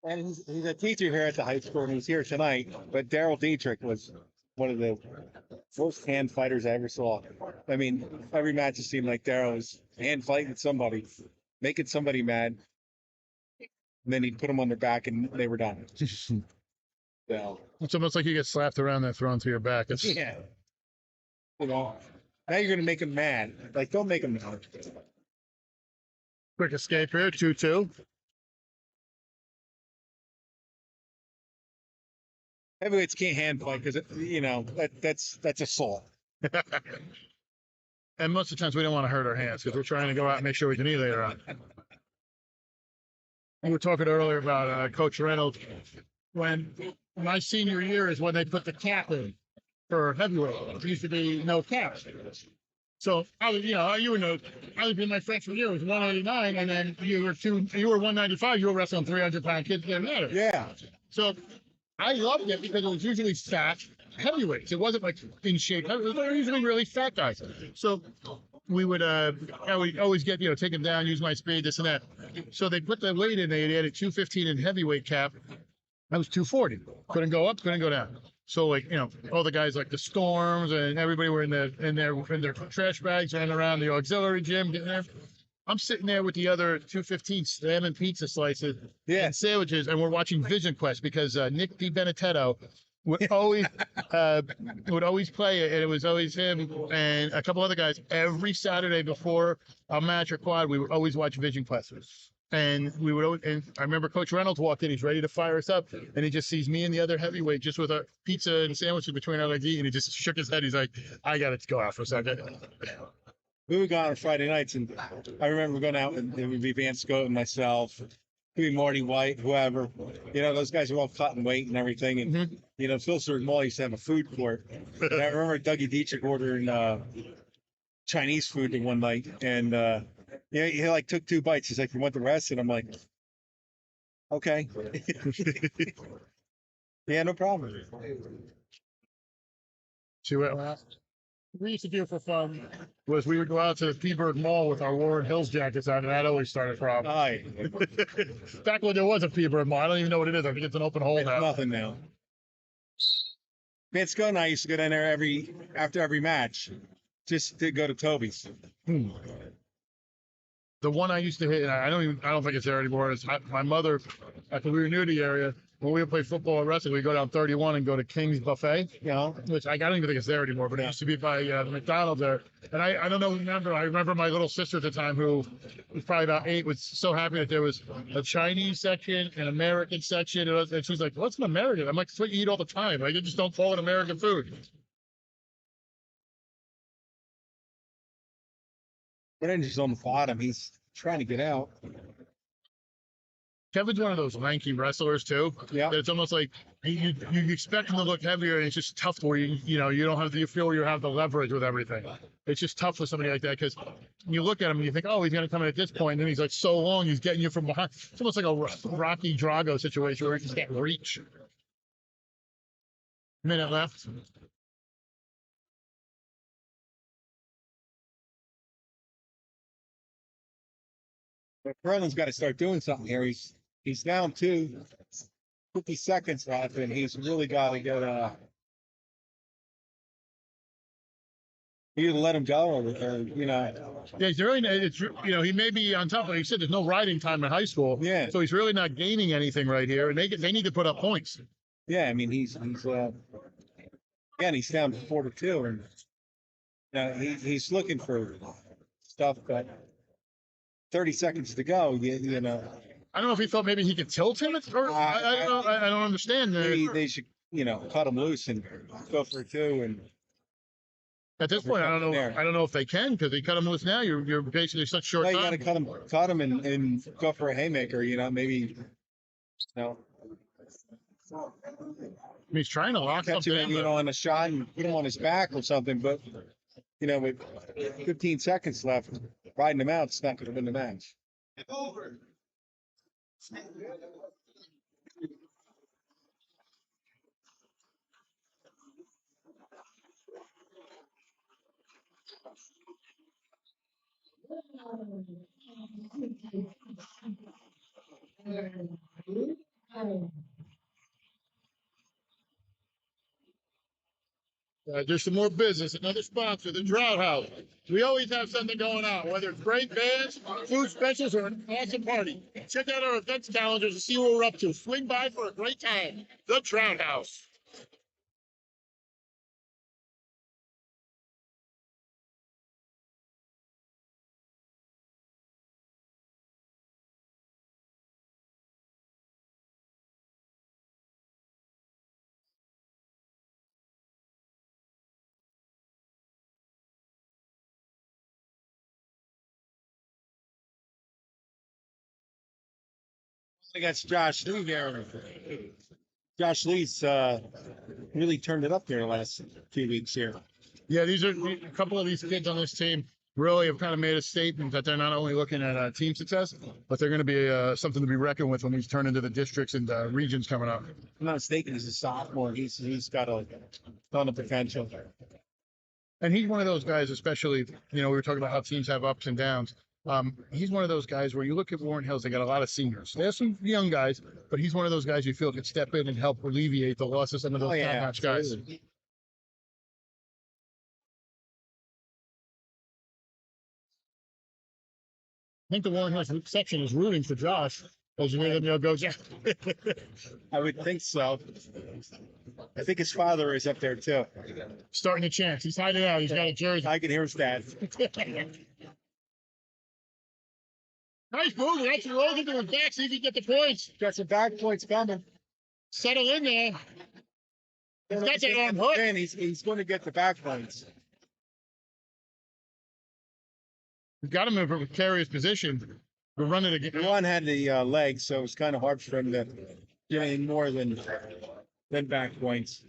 and he's a teacher here at the high school, and he's here tonight, but Daryl Dietrich was one of the most hand fighters I ever saw. I mean, every match it seemed like Daryl was hand fighting somebody, making somebody mad, and then he'd put them on their back, and they were done. So, It's almost like you get slapped around and thrown to your back. It's, yeah. You know, now you're going to make them mad. Like, don't make them mad. Quick escape here, 2-2. Heavyweights can't hand fight because, you know, that's assault. And most of the times we don't want to hurt our hands because we're trying to go out and make sure we can eat later on. We were talking earlier about Coach Reynolds. When my senior year is when they put the cap in for heavyweight. It used to be no cap. So I was, you would know, I was in my freshman year, it was 189, and then you were 195, you were wrestling 300-pound kids, it didn't matter. Yeah. So I loved it because it was usually fat heavyweights. It wasn't like in shape. They were usually really fat guys. So we would, I would always get, take them down, use my speed, this and that. So they put the weight in, they added 215 in heavyweight cap. I was 240. Couldn't go up, couldn't go down. So all the guys like the Storms and everybody were in their trash bags running around the auxiliary gym getting there. I'm sitting there with the other 215 slamming pizza slices and sandwiches, and we're watching Vision Quest because Nick DiBenedetto would always play it, and it was always him and a couple other guys. Every Saturday before a match or quad, we would always watch Vision Quest. And and I remember Coach Reynolds walked in, he's ready to fire us up, and he just sees me and the other heavyweight just with a pizza and sandwiches between our legs eating, and he just shook his head. He's like, I got to go out for a second. We would go out on Friday nights, and I remember going out, and it would be Van Scott and myself, it would be Marty White, whoever. Those guys were all cutting weight and everything. And, Phil Mall used to have a food court. And I remember Dougie Dietrich ordering Chinese food one night, and he like took 2 bites. He's like, "You want the rest?" And I'm like, "Okay." Yeah, no problem. See what we used to do for fun was we would go out to the Peaburg Mall with our Warren Hills jackets on, and that always started problems. Aye. Back when there was a Peaburg Mall, I don't even know what it is. I think it's an open hole now. Nothing now. Van Scott and I used to go down there after every match, just to go to Toby's. The The one I used to hit, and I don't think it's there anymore. Is my mother, after we were new to the area, when we would play football or wrestling, we go down 31 and go to King's Buffet, You know, which I don't even think it's there anymore, but it used to be by the McDonald's there. And I don't know, I remember my little sister at the time, who was probably about 8, was so happy that there was a Chinese section, an American section. And she's like, what's an American? I'm like, it's what you eat all the time. Like, you just don't call it American food. Brendan's on the bottom. He's trying to get out. Kevin's one of those lanky wrestlers too. Yeah. That it's almost like you expect him to look heavier, and it's just tough where you don't have you feel you have the leverage with everything. It's just tough with somebody like that, because you look at him and you think, oh, he's going to come in at this point, and then he's like so long, he's getting you from behind. It's almost like a Rocky Drago situation where he just can't reach. Minute left. But Brendan's got to start doing something here. He's down to 50 seconds left, and he's really got to get either let him go or Yeah, he's really. It's he may be on top, but he said there's no riding time in high school. Yeah. So he's really not gaining anything right here, and they need to put up points. Yeah, I mean he's again, he's down to 4-2, and he's looking for stuff, but 30 seconds to go. I don't know if he thought maybe he could tilt him, or I don't understand. Maybe they should cut him loose and go for 2. And At this point, I don't know. There. I don't know if they can, because they cut him loose now. You're basically such short well, you time. got to cut him, and go for a haymaker. Maybe He's trying to lock catch something him, in. on a shot and put him on his back or something. But with 15 seconds left, riding him out, it's not going to win the match. There's some more business. Another sponsor, the Drought House. We always have something going on, whether it's great bands, food specials, or an awesome party. Check out our events calendars to see what we're up to. Swing by for a great time. The Drought House. Against Josh Lee there. Josh Lee's really turned it up there the last few weeks here. Yeah, a couple of these kids on this team really have kind of made a statement that they're not only looking at team success, but they're going to be something to be reckoned with when these turn into the districts and regions coming up. If I'm not mistaken, he's a sophomore. He's got a ton of potential. And he's one of those guys, especially, we were talking about how teams have ups and downs. He's one of those guys where you look at Warren Hills, they got a lot of seniors. There's some young guys, but he's one of those guys you feel could step in and help alleviate the loss of some of those top-notch guys. Absolutely. I think the Warren Hills section is rooting for Josh. As you hear them go, yeah. I would think so. I think his father is up there too. Starting to chance. He's hiding out. He's got a jersey. I can hear his dad. Nice move. That's Logan doing back. See if he can get the points. Got some back points coming. Settle in there. He's got that arm hook. And he's going to get the back points. We've got him in precarious position. We're running again. One had the leg, so it was kind of hard for him to get any more than back points.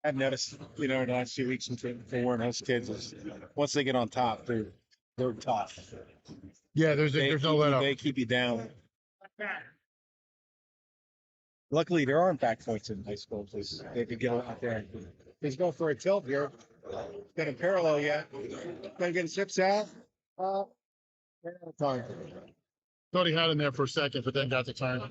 I've noticed, in the last few weeks for Warren Hills kids, is once they get on top, they're tough. Yeah, there's no let up. They keep you down. Luckily, there aren't back points in high school because they could get out there. He's going for a tilt here. Got a parallel yet. Gonna get chips out. Time. Thought he had him there for a second, but then got the turn.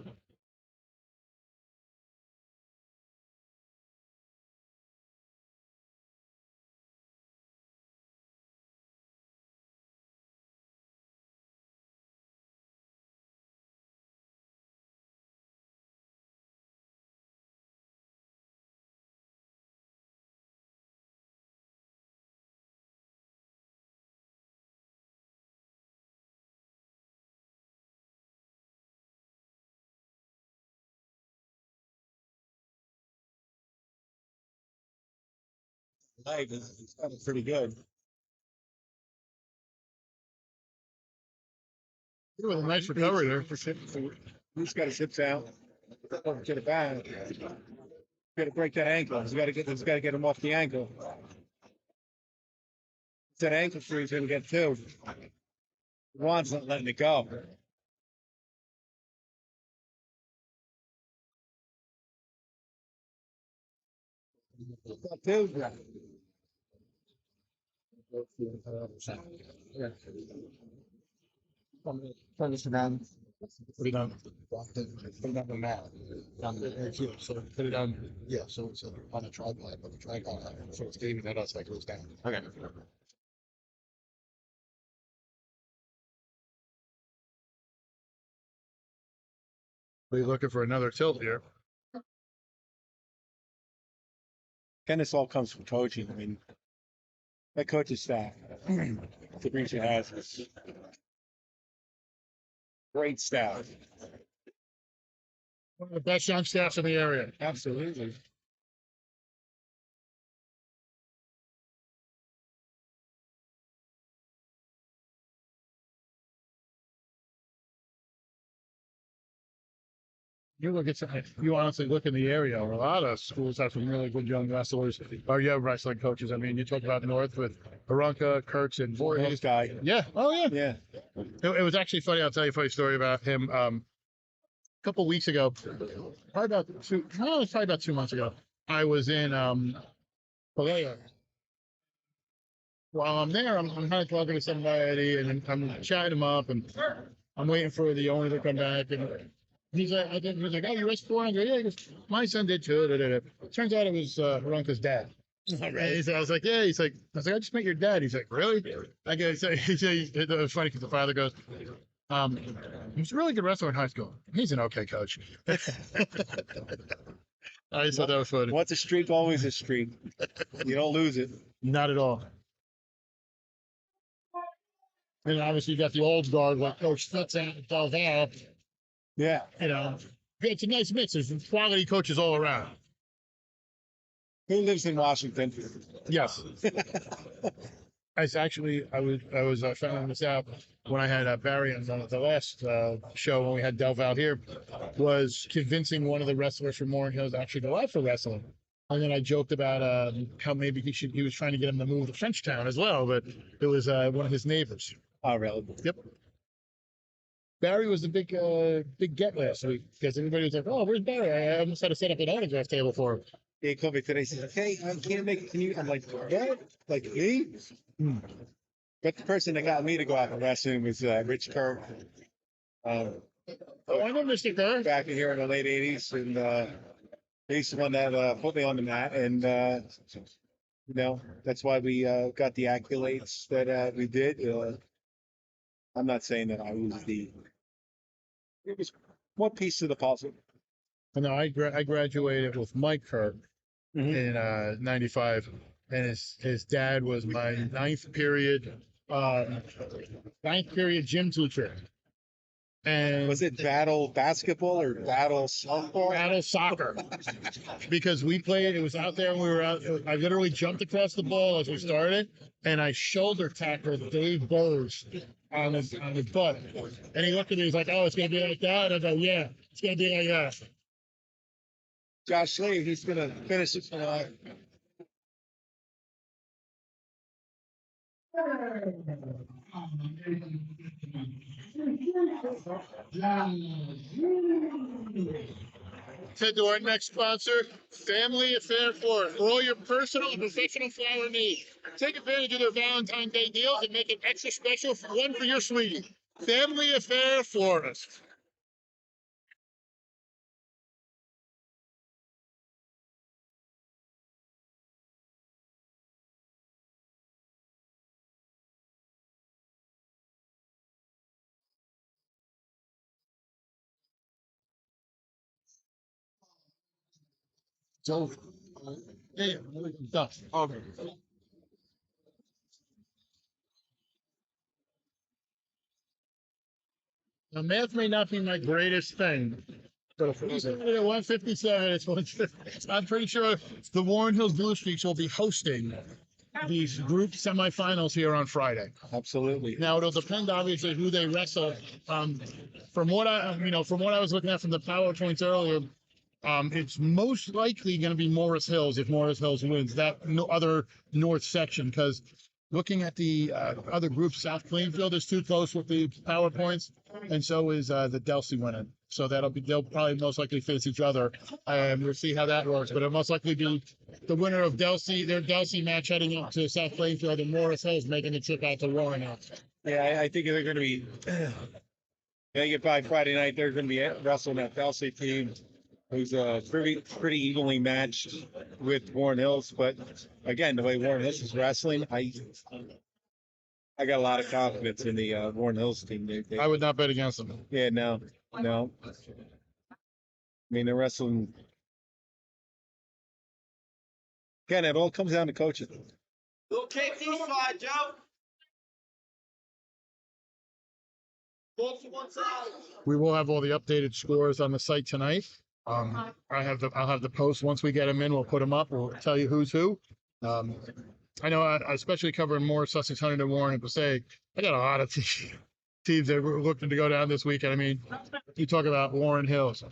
leg is kind of pretty good. With a nice recovery there. He's got his hips out. Over to the back. Got to break that ankle. He's got to get him off the ankle. It's that ankle freeze he's gonna get too. Juan's not letting it go. Got two. Yeah. Turn this around. Put it on. Put it on the mat. On the field. So put it on. Yeah. So it's on a tripod, but the tripod. So it's aiming at us like it goes down. Okay. We're looking for another tilt here. And this all comes from coaching. I mean, that coaching staff, Sabrina has great staff. One of the best young staffs in the area. Absolutely. You look at you honestly look in the area. A lot of schools have some really good young wrestlers. Or you have wrestling coaches. I mean, you talk about North with Arunca, Kurtz, and Voorhees. Guy. Yeah. Oh yeah. Yeah. It was actually funny. I'll tell you a funny story about him. A couple weeks ago, probably about no, it was probably about 2 months ago. I was in Paleo. While I'm there, I'm kind of talking to somebody, and I'm chatting him up, and I'm waiting for the owner to come back, and he's like, oh, you raised 400? Yeah, he goes, my son did too. Da, da, da. Turns out it was Veronika's dad. Right. I was like, yeah. I was like, I just met your dad. He's like, really? I guess it was funny because the father goes, he was a really good wrestler in high school. He's an okay coach. I just thought that was funny. What's a streak? Always a streak. You don't lose it. Not at all. And obviously, you got the old guard like Coach Fitz and Delval. Yeah. You know, it's a nice mix. There's quality coaches all around. Who lives in Washington? Yes. I was finding this out when I had Barry on the last show when we had Delval here, was convincing one of the wrestlers from Morin Hills to actually go out for wrestling. And then I joked about how maybe he was trying to get him to move to Frenchtown as well, but it was one of his neighbors. Oh, really? Yep. Barry was the big get last week because everybody was like, "Oh, where's Barry?" I almost had to set up an autograph table for him. He called me today. He said, "Hey, I can't make it. Can you?" I'm like, "What? Like me?" But the person that got me to go out and wrestling was Rich Kerr. Oh, I know Mr. Kerr. Back in here in the late '80s, and he's the one that put me on the mat, and you know that's why we got the accolades that we did. I'm not saying that I was it was one piece of the puzzle. I know I graduated with Mike Kerr in '95, and his dad was my ninth period gym teacher. And Was it battle basketball or battle softball? battle soccer because we played. It was out there, and we were out. I literally jumped across the ball as we started, and I shoulder tackled Dave Burge on his butt. And he looked at me. He's like, "Oh, it's gonna be like that." And I go, "Yeah, it's gonna be like that." Josh Lee, he's gonna finish it. Head to our next sponsor, Family Affair Florist. For all your personal and professional flower needs. Take advantage of their Valentine's Day deals and make it extra special for one for your sweetie. Family Affair Florist. So, yeah, done. Okay. Now, math may not be my greatest thing, He's at 157. I'm pretty sure the Warren Hills Blue Streaks will be hosting these group semifinals here on Friday. Absolutely. Now it'll depend obviously who they wrestle. From what I was looking at from the PowerPoints earlier, it's most likely going to be Morris Hills if Morris Hills wins that other north section, because looking at the other group, South Plainfield is too close with the PowerPoints, and so is the Delsey winning. So they'll probably most likely face each other, and we'll see how that works. But it'll most likely be the winner of their Delsey match heading up to South Plainfield, and Morris Hills making the trip out to Warren Hills. Yeah, I think they're going to be. They get by Friday night. They're going to be wrestling that Delsey team, who's pretty evenly matched with Warren Hills. But again, the way Warren Hills is wrestling, I got a lot of confidence in the Warren Hills team. I would not bet against them. Yeah, no. I mean, they're wrestling. Again, it all comes down to coaching. Little KP slide, Joe. We will have all the updated scores on the site tonight. I'll have the post once we get them in. We'll put them up. We'll tell you who's who. I know, especially covering more Sussex, Huntington, Warren, and Passaic. I got a lot of teams that were looking to go down this weekend. I mean, you talk about Warren Hills.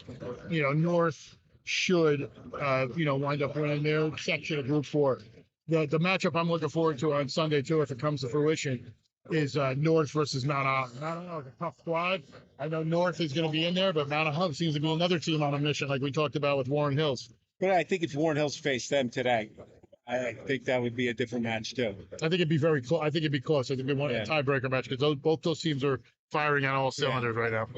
North should, wind up winning their section of Group 4. The matchup I'm looking forward to on Sunday too, if it comes to fruition, is North versus Mount Olive. I don't know, it's a tough squad. I know North is going to be in there, but Mount Olive seems to be another team on a mission, like we talked about with Warren Hills. But I think if Warren Hills faced them today, I think that would be a different match too. I think it'd be very close. I think it'd be close. I think it'd be a tiebreaker match because both those teams are firing on all cylinders right now.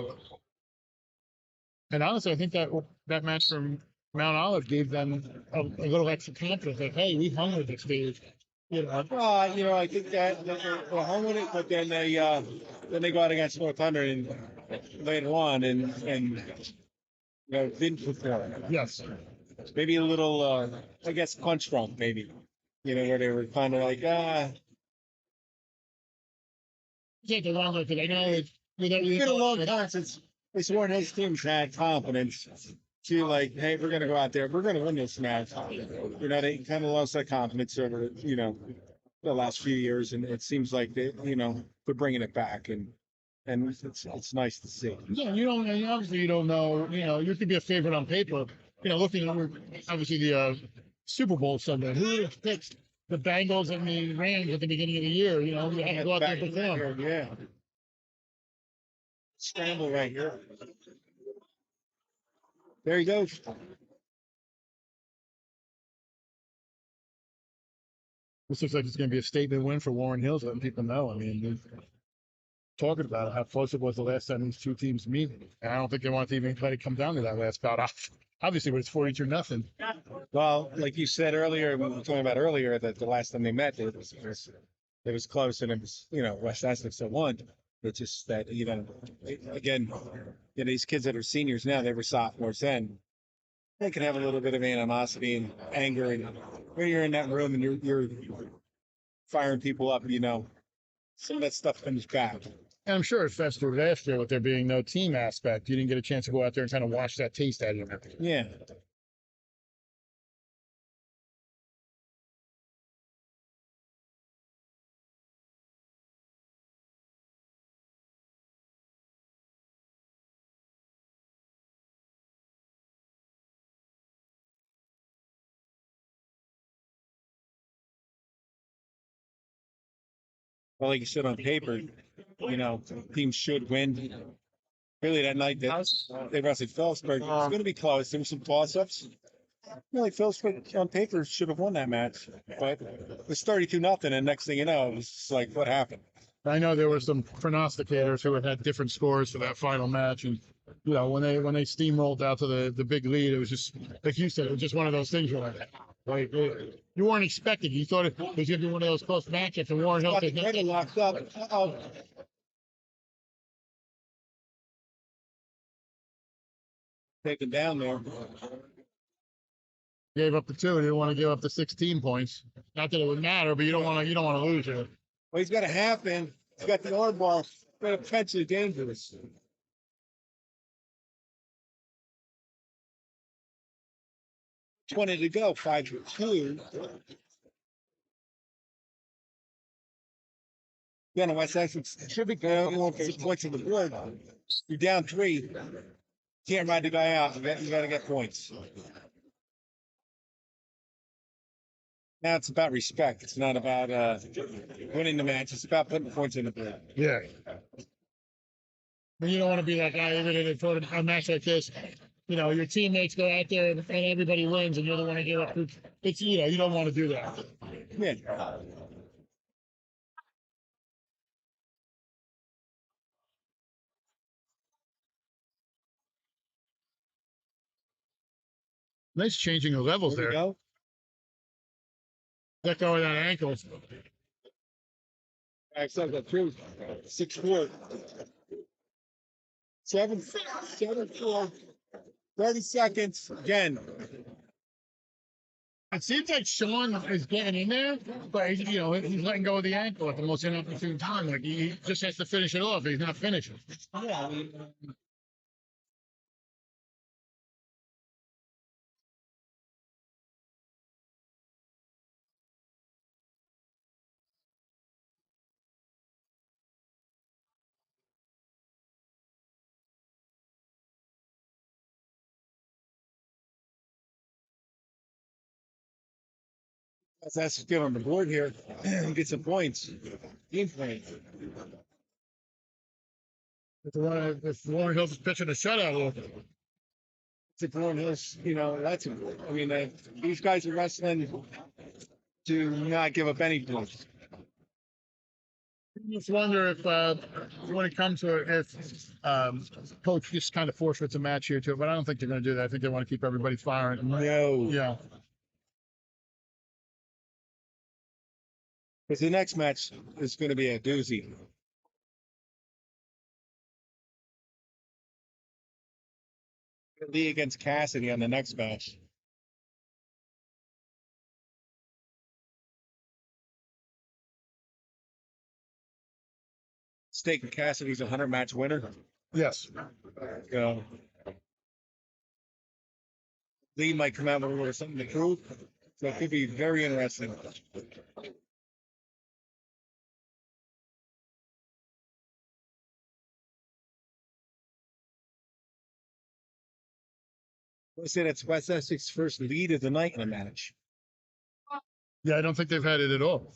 And honestly, I think that match from Mount Olive gave them a little extra confidence. Like, hey, we hung with this dude. Well, I think that they're hung with it, but then they go out against North Hunter later on and didn't perform. Yes. Maybe a little, I guess, punch drunk, maybe. Where they were kind of like, Take a long look, because I know it's been a long time since this Warren Hills team's had confidence to like, hey, we're going to go out there, we're going to win this match. They kind of lost that confidence over, the last few years, and it seems like they're bringing it back, and it's nice to see. Yeah, obviously you don't know, you could be a favorite on paper. Looking at obviously the Super Bowl Sunday, who would have picked the Bengals and the Rams at the beginning of the year? You had to go out there and perform. Yeah. Scramble right here. There he goes. This looks like it's going to be a statement win for Warren Hills, letting people know. I mean, talking about it, how close it was the last time these two teams meet. And I don't think they want to even let it come down to that last bout. Obviously, when it's 42-0. Well, like you said earlier, we were talking about earlier, that the last time they met, it was close, and it was, West Essex that won. It's just that, again, these kids that are seniors now, they were sophomores then. They can have a little bit of animosity and anger, and when you're in that room and you're firing people up, some of that stuff comes back. And I'm sure it festered last year with there being no team aspect. You didn't get a chance to go out there and kind of wash that taste out of you. Yeah. Well, like you said, on paper, teams should win. Really, that night they wrestled Phillipsburg, it was going to be close. There were some toss-ups. Really, Phillipsburg on paper should have won that match, but it was 32-0, and next thing you know, it was just like, what happened? I know there were some prognosticators who had different scores for that final match, and when they steamrolled out to the big lead, it was just like you said, it was just one of those things where like you weren't expecting. You thought it was going to be one of those close matchups, and Warren Hills Got the credit locked up. Uh-oh. Taken down there. gave up the 2. He didn't want to give up the 16 points. Not that it would matter, but you don't want to lose it. Well, he's got a half in. He's got the arm bar. Potentially dangerous. 20 to go, 5-2. Again, West Essex should be going for 6 points on the board. You're down 3. Can't ride the guy out. You got to get points. Now it's about respect. It's not about winning the match. It's about putting points in the board. Yeah. But you don't want to be that guy, even in a match like this. You know, your teammates go out there and everybody wins, and you're the one to give up. It's, you know, you don't want to do that. Yeah. Nice changing of levels There we there. go. Let go of that ankle. Except the truth. 6-4. 7-4. 30 seconds. Again. It seems like Sean is getting in there, but you know, he's letting go of the ankle at the most inopportune time. Like he just has to finish it off. He's not finishing. Yeah. That's good on the board here. Get some points. Game points. If Warren Hills is pitching a shutout, well, It's Warren Hills, you know, that's, I mean, these guys are wrestling to not give up any points. I just wonder if when it comes to it, if coach just kind of forfeits a match here too, but I don't think they're going to do that. I think they want to keep everybody firing. No. Yeah. Because the next match is going to be a doozy. Lee against Cassidy on the next match. Steak and Cassidy's a 100-match winner. Yes. Lee might come out with something to prove. So it could be very interesting. I say that's West Essex's first lead of the night in a match. Yeah, I don't think they've had it at all.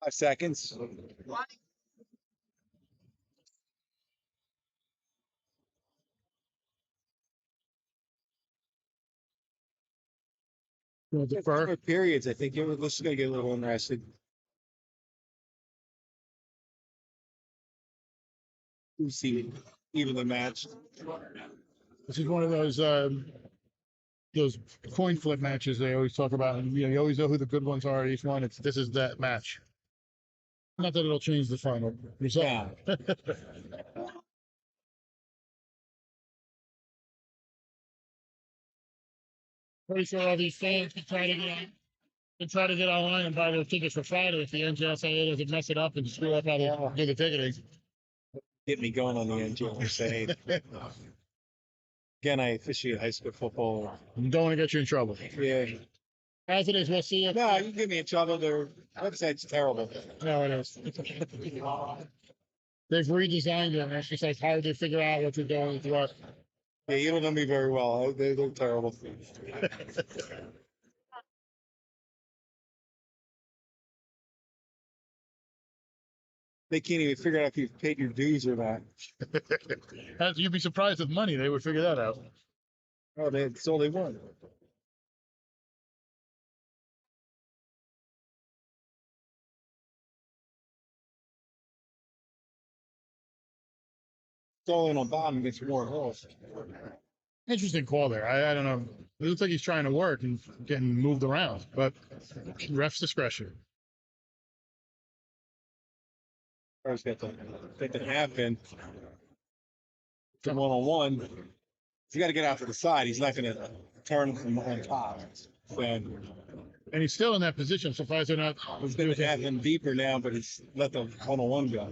Five seconds. For periods, I think this is going to get a little interesting. We'll see evenly matched. This is one of those coin flip matches they always talk about. And, you know, you always know who the good ones are. Each one, this is that match. Not that it'll change the final result. Yeah. Pretty sure all these fans can try to get online and buy their tickets for Friday if the NJSIAA doesn't mess it up and screw up how they do the ticketing. Get me going on the NJSIAA. Again, I officiate high school football. Don't want to get you in trouble. Yeah. As it is, we'll see you. No, you get me in trouble. Their website's terrible. No, it is. They've redesigned it, and it's just like hard to figure out what you're doing with what. Yeah, you don't know me very well. They're terrible. They can't even figure out if you've paid your dues or not. You'd be surprised with money, they would figure that out. Oh, that's all they want. It's all in on bottom against Warren Hills. Interesting call there. I don't know. It looks like he's trying to work and getting moved around, but ref's discretion. First get the half in. The one-on-one. You got to get out to the side. He's not going to turn from on top. So And he's still in that position. So far, they're not. he's going to have him deeper now, but he's let the one-on-one go.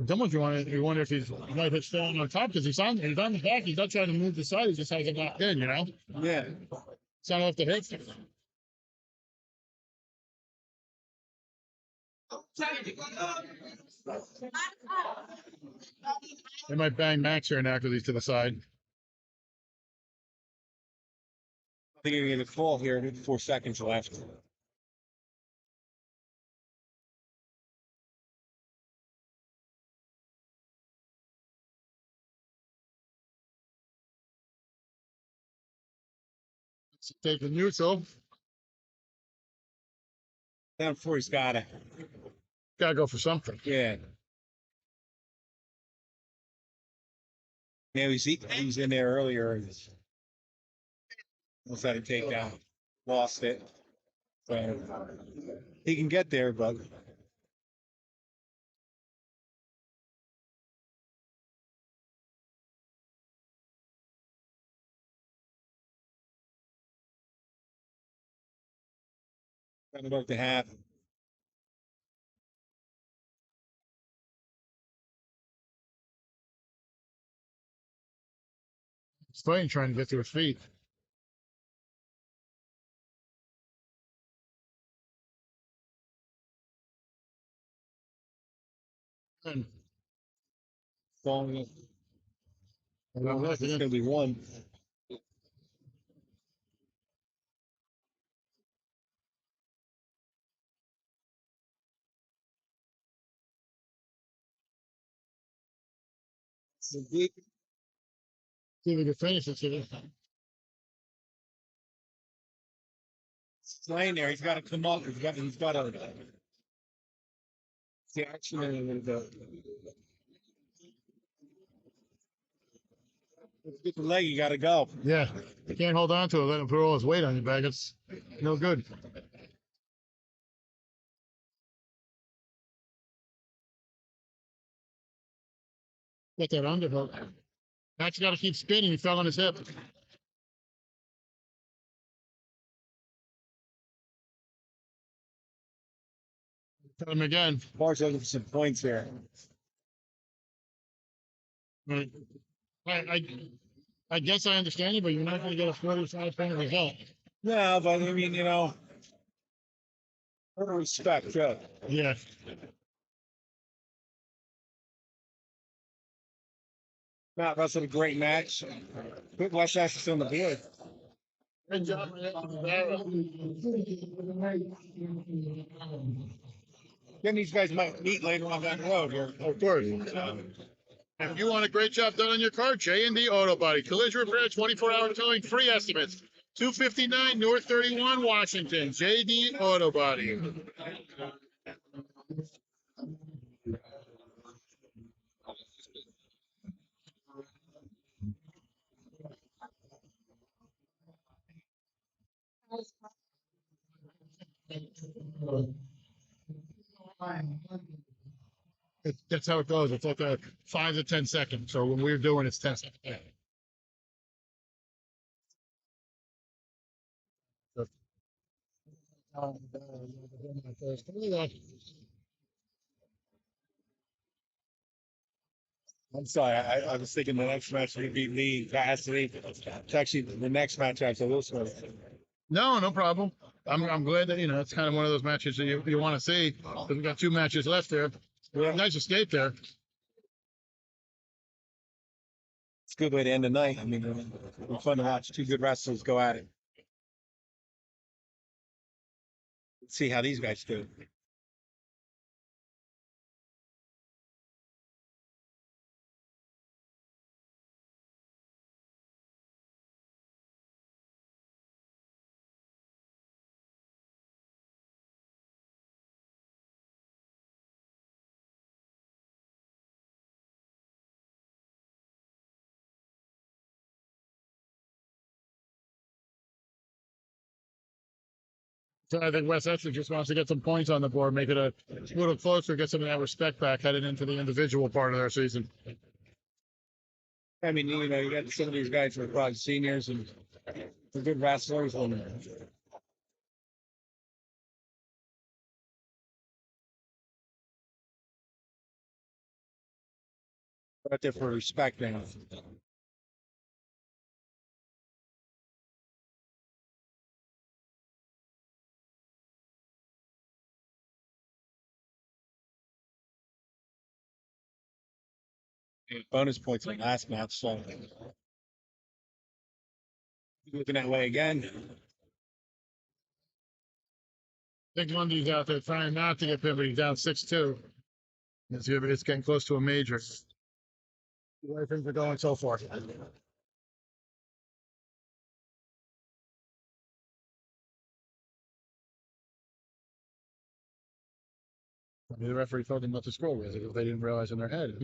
Someone you wonder if he's might have still on top because he's on the back. He's not trying to move the side. He just has it locked in. You know, Yeah. it's not off the hip. They might bang Max here now because he's to the side. I think you're going to get a call here with 4 seconds left. Let's take the neutral. Down before he's got it. Gotta go for something. Yeah. Yeah, he was in there earlier. Almost had a takedown. Lost it. So he can get there, but kind of about to have. He's fighting, trying to get to his feet. And Falling. well, It's going to be one. see if we can finish it. See He's laying there. He's got to come up. He's got to. The action and the. Get the leg. You got to go. yeah, you can't hold on to it. Let him put all his weight on your back. It's no good. Get that underhook. Max got to keep spinning. He fell on his hip. Tell him again. Bar's looking for some points here. Right. I, I guess I understand you, but you're not going to get a 45-point result. No, but I mean, out of respect, Joe. Yeah. Matt wrestled a great match. Put West Essex on the board. Good job. Then these guys might meet later on down the road here. Of course. If you want a great job done on your car, J&D Auto Body. Collision repair, 24-hour towing, free estimates. 259 North 31, Washington. J&D Auto Body. That's how it goes. It's like a 5 to 10 seconds. So when we're doing it's 10 seconds. I'm sorry, I was thinking the next match would be Lee Cassidy. It's actually the next match after this one. No, no problem. I'm glad that it's kind of one of those matches that you want to see. We've got 2 matches left there. Yeah. Nice escape there. It's a good way to end the night. I mean, it's fun to watch 2 good wrestlers go at it. Let's see how these guys do. So I think West Essex just wants to get some points on the board, make it a little closer, get some of that respect back headed into the individual part of their season. I mean, you know, you got some of these guys who are probably seniors and they're good wrestlers. And out there for respect now. Bonus points in the last match, so looking that way again. I think Lundy's out there trying not to get pivoted. He's down 6-2. It's getting close to a major. The way things are going so far. The referee told them what the score was if they didn't realize in their head.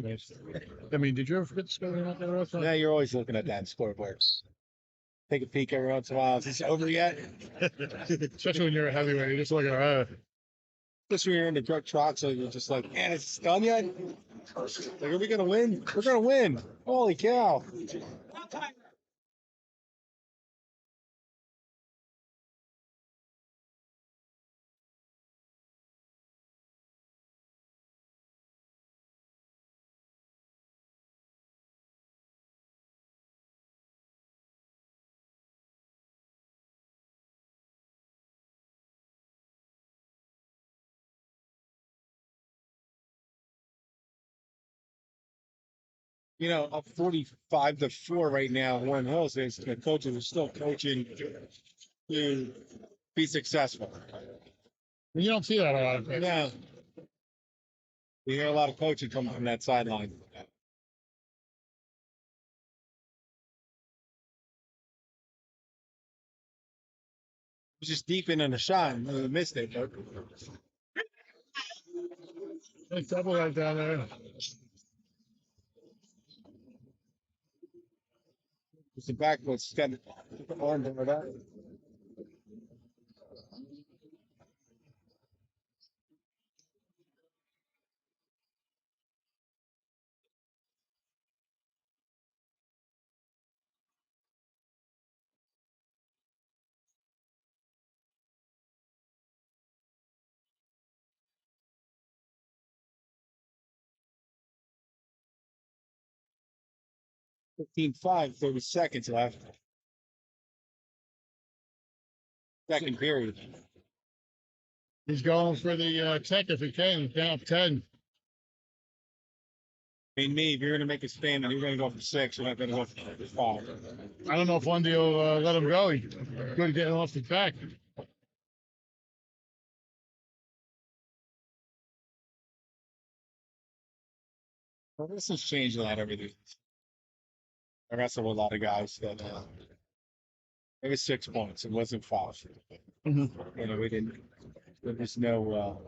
I mean, did you ever forget the score? Yeah, you're always looking at that scoreboard. Take a peek every once in a while. Is this over yet? Especially when you're a heavyweight, you're just looking at Especially when you're in the drug truck, so you're just like, man, is this done yet? Like, are we gonna win? We're gonna win. Holy cow. You know, up 45-4 right now. Warren Hills is the coaches are still coaching to be successful. you don't see that a lot. Yeah. You hear a lot of coaching coming from that sideline. It was just deep in the shot and we missed it. But It's double right down there. it's the back foot's got the arm over that. (15-5), 30 seconds left. Second period. He's going for the tech if he can. He's down 10. I mean, me, if you're going to make a statement, you're going to go for 6. You're not going to go for 5. I don't know if Lundy will let him go. He's good getting off the back. Well, this has changed a lot over the years. I wrestled with a lot of guys that it was 6 points. It wasn't 5. You know, we didn't. There was no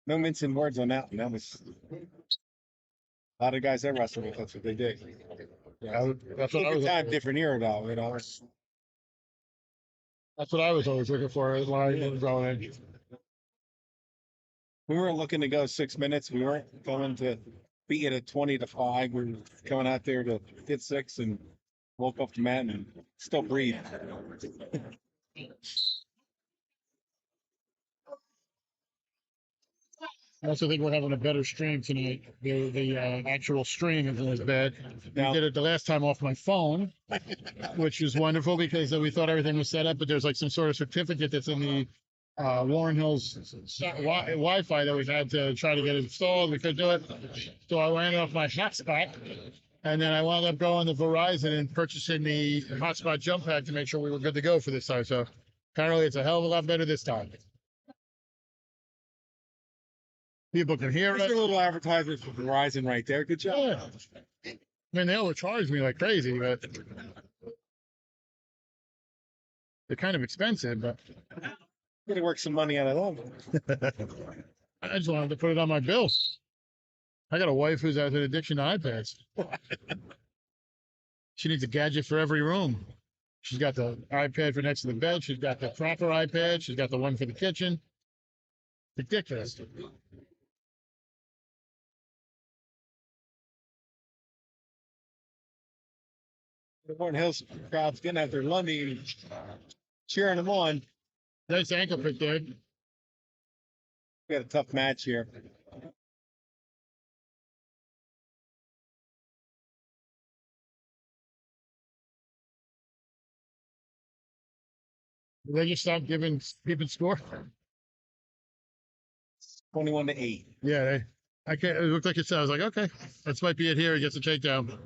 mincing words on that one. That was a lot of guys I wrestled with. That's what they did. Yeah, That's what I was. time, different era, though. You know, That's what I was always looking for when I was going in. we weren't looking to go 6 minutes. We weren't going to beat it at 20-5. We were coming out there to hit 6 and woke up the mat and still breathe. I also think we're having a better stream tonight. The actual stream isn't as bad. Now- We did it the last time off my phone, which is wonderful because we thought everything was set up, but there's like some sort of certificate that's in the Warren Hills Wi-Fi that we've had to try to get installed. We couldn't do it. So I ran off my hotspot. And then I wound up going to Verizon and purchasing the hotspot jump pack to make sure we were good to go for this time. So apparently it's a hell of a lot better this time. People can hear There's it. a little advertisement for Verizon right there. Good job. Yeah. I mean, they overcharge me like crazy, but they're kind of expensive, but Gonna work some money out of them. I just wanted to put it on my bill. I got a wife who's has an addiction to iPads. She needs a gadget for every room. She's got the iPad for next to the bed. She's got the proper iPad. She's got the one for the kitchen. Ridiculous. The Warren Hills crowd's getting out there Lundy and cheering them on. Nice ankle pick there. We got a tough match here. They just stopped keeping score. 21-8. Yeah, I can't. It looked like it said. I was like, okay, this might be it here. He gets a takedown.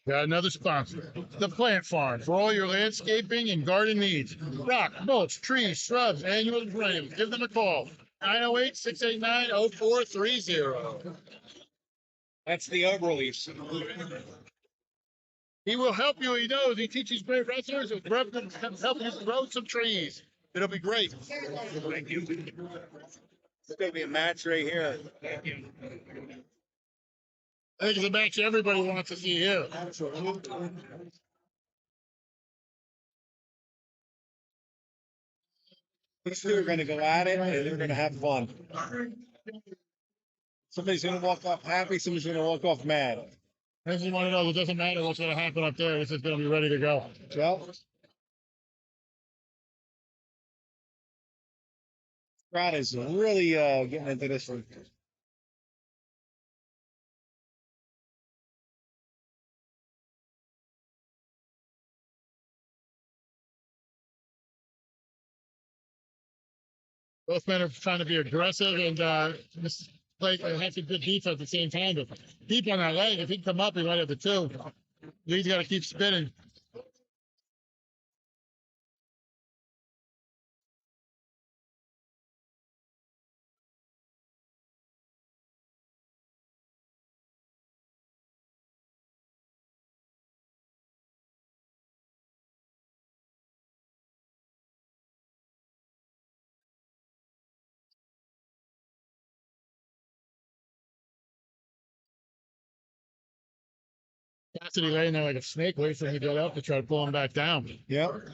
Got another sponsor, the Plant Farm, for all your landscaping and garden needs. Rock, mulch, trees, shrubs, annual perennials. Give them a call. 908-689-0430. That's the overleaf. He will help you. He knows. He teaches great wrestlers. He'll help you grow some trees. It'll be great. Thank you. It's going to be a match right here. I think it's a match everybody wants to see here. These two are going to go at it, and they're going to have fun. Somebody's going to walk off happy. Somebody's going to walk off mad. This is one of those. It doesn't matter what's going to happen up there. This is going to be ready to go. Well, crowd is really getting into this one. Both men are trying to be aggressive and just play have some good defense at the same time. But deep on that leg, if he can come up, he might have the two. He's got to keep spinning. Cassidy laying there like a snake, waiting for him to get up to try to pull him back down. Yep.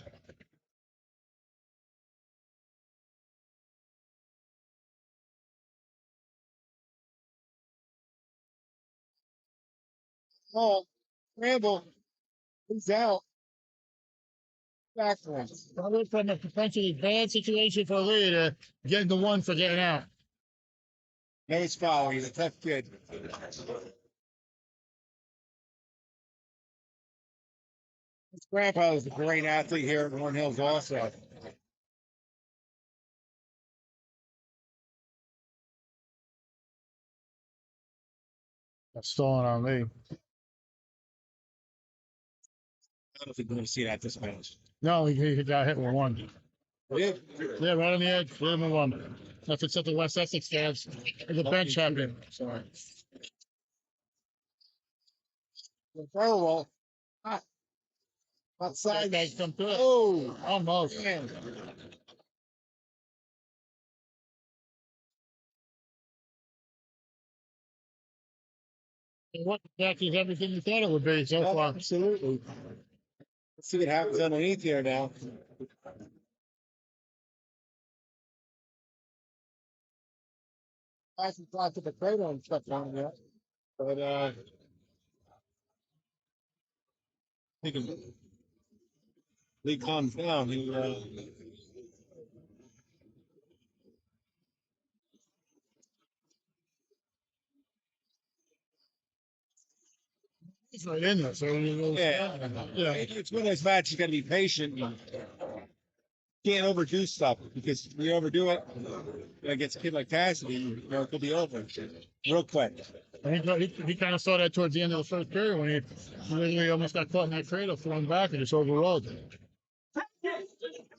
Oh, Scramble. He's out. Backwards. I went from a potentially bad situation for Lee to getting the one for getting out. No, he's foul. He's a tough kid. His grandpa is a great athlete here at Warren Hills also. That's stolen on Lee. I don't think we're going to see that this match. No, he got hit with one. Yeah. Yeah, right on the edge. Hit him with one. That's what the West Essex fans. The bench champion. Sorry. Well, outside. Guys come through. Oh, Almost. man. What exactly is everything you thought it would be so far? Absolutely. Let's see what happens underneath here now. I haven't got to the cradle and stuff on yet, but I think if Lee calms down, he It's right in there. So yeah. It's one of those matches. You got to be patient. And can't overdo stuff because when you overdo it, against a kid like Cassidy, you know, it could be over real quick. I think he kind of saw that towards the end of the first period when he literally almost got caught in that cradle, thrown back, and just overrode.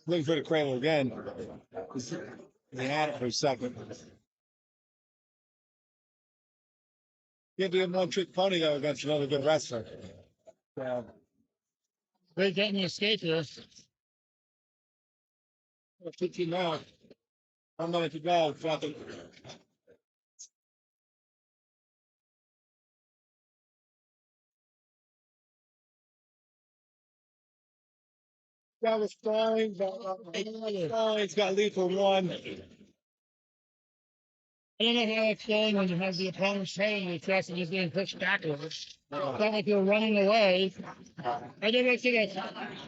Looking for the cradle again. He had it for a second. Can't be a one-trick pony though against another good wrestler. Yeah. They getting the escape here. 15 now. I'm going to go. Fucking. That was fine, but it's got lead for one. I don't know how it's going when you have the opponent's head and your chest and you're being pushed backwards. It's not like you're running away. I never see that.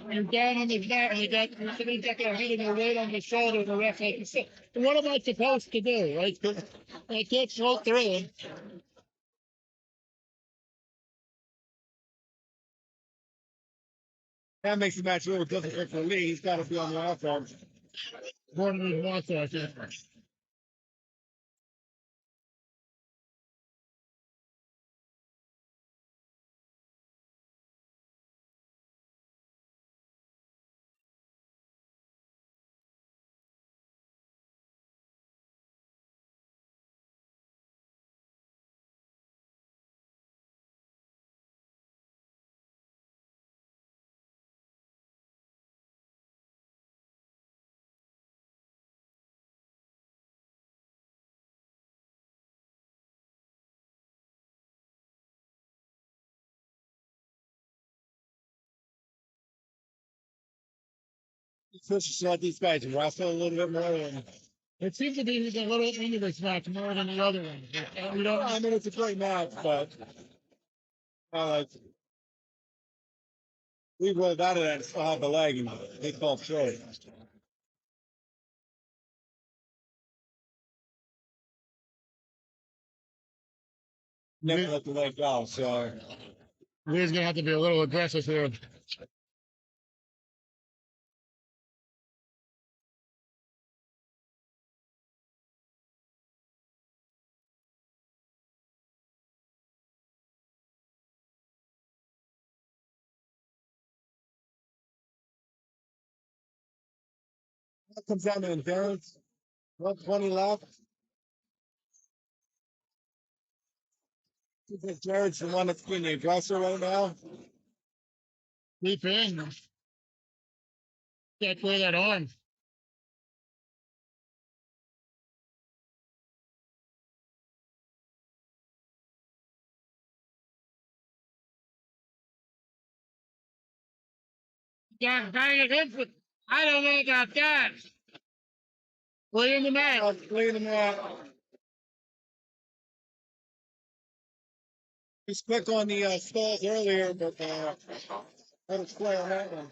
You're down on the mat and somebody got their head and their weight on the shoulder and the ref like, what am I supposed to do? Right? I can't float through. That makes the match a little difficult for Lee. He's got to be on the offense. More than he wants to, I think. Fish to let these guys wrestle a little bit more. And It seems to be a little into this match more than the other one. We don't. I mean, it's a great match, but we rolled out of that and still have the leg, and they fall short. Never let the leg go, so. We're gonna have to be a little aggressive here. That comes down to endurance. 120 left. I think Jared's the one that's being the aggressor right now. Deep in. Can't clear that arm. Yeah, bang it in. I don't know about that. Clear the mat. Clear the mat. He's quick on the stalls earlier, but let us play on that one.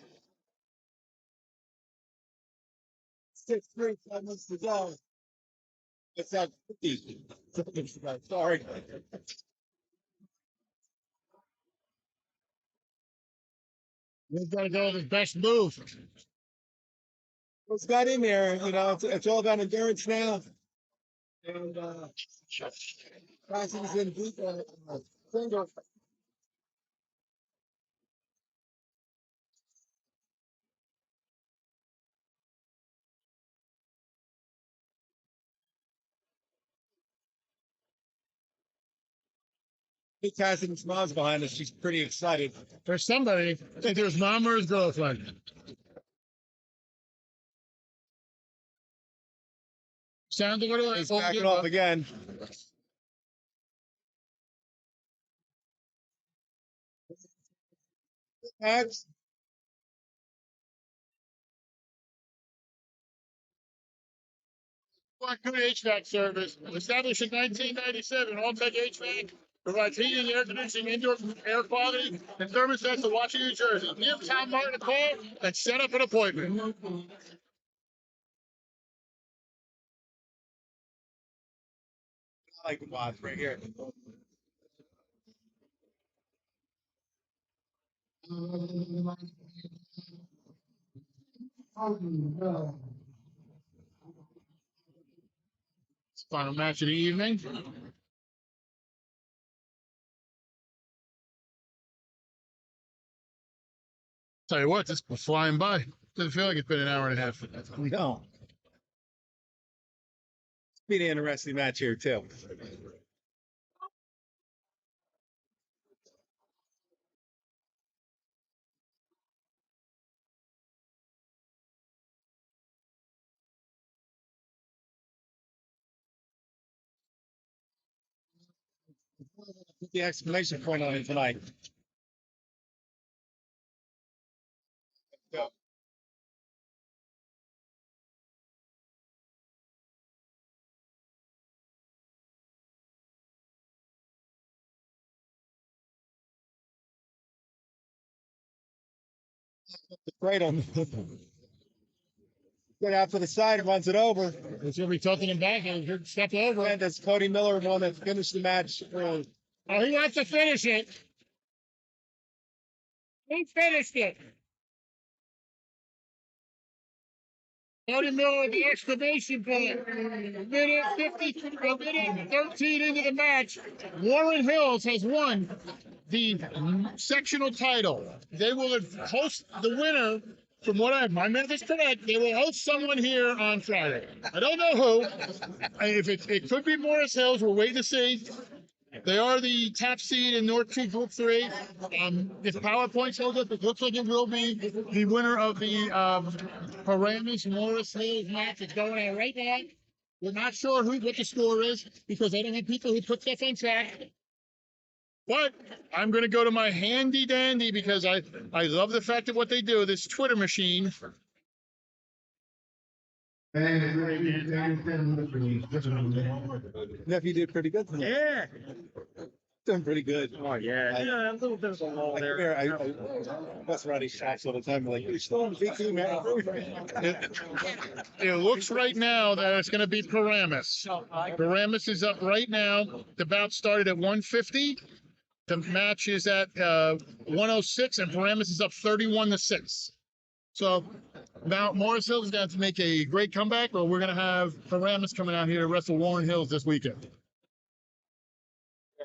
6-3, 5 minutes to go. It's at 50. Sorry. We've got to go with his best move. What's got in there? You know, it's all about endurance now. And Cassie's in deep single. Hey, Cassie smiles behind us. She's pretty excited. There's somebody. I think there's mom or his girlfriend. Sound a little. He's backing off again. Max. Good HVAC service. Established in 1997, All-Tech HVAC provides heating, air conditioning, indoor air quality, and thermostats to Washington, New Jersey. Give Tom Martin a call and set up an appointment. I like the bots right here. Final match of the evening. Tell you what, this is flying by. Doesn't feel like it's been an hour and a half. No. It's been an interesting match here, too. Put the exclamation point on it tonight. Right on. Get out to the side, runs it over. It's gonna be tilting him back and step over. And that's Cody Miller, the one that finished the match. Oh, he wants to finish it. He finished it. Cody Miller with the exclamation point. A minute 13 into the match. Warren Hills has won the sectional title. They will host the winner. From what my math is correct, they will host someone here on Friday. I don't know who. If it could be Morris Hills, we're waiting to see. They are the top seed in North 2 Group 3. If PowerPoint holds up, it looks like it will be the winner of the Paramus Morris Hills match. It's going on right now. We're not sure what the score is because I don't have people who put stuff on track. But I'm going to go to my handy dandy because I love the fact of what they do. This Twitter machine. Nephew did pretty good tonight. Yeah. Doing pretty good. Oh yeah. Yeah, a little bit of a lull there. I mess around these shots all the time. Like, you're still in VQ, man. It looks right now that it's going to be Paramus. Paramus is up right now. The bout started at 150. The match is at 106, and Paramus is up 31-6. So now Morris Hills is going to have to make a great comeback, or we're going to have Paramus coming out here to wrestle Warren Hills this weekend.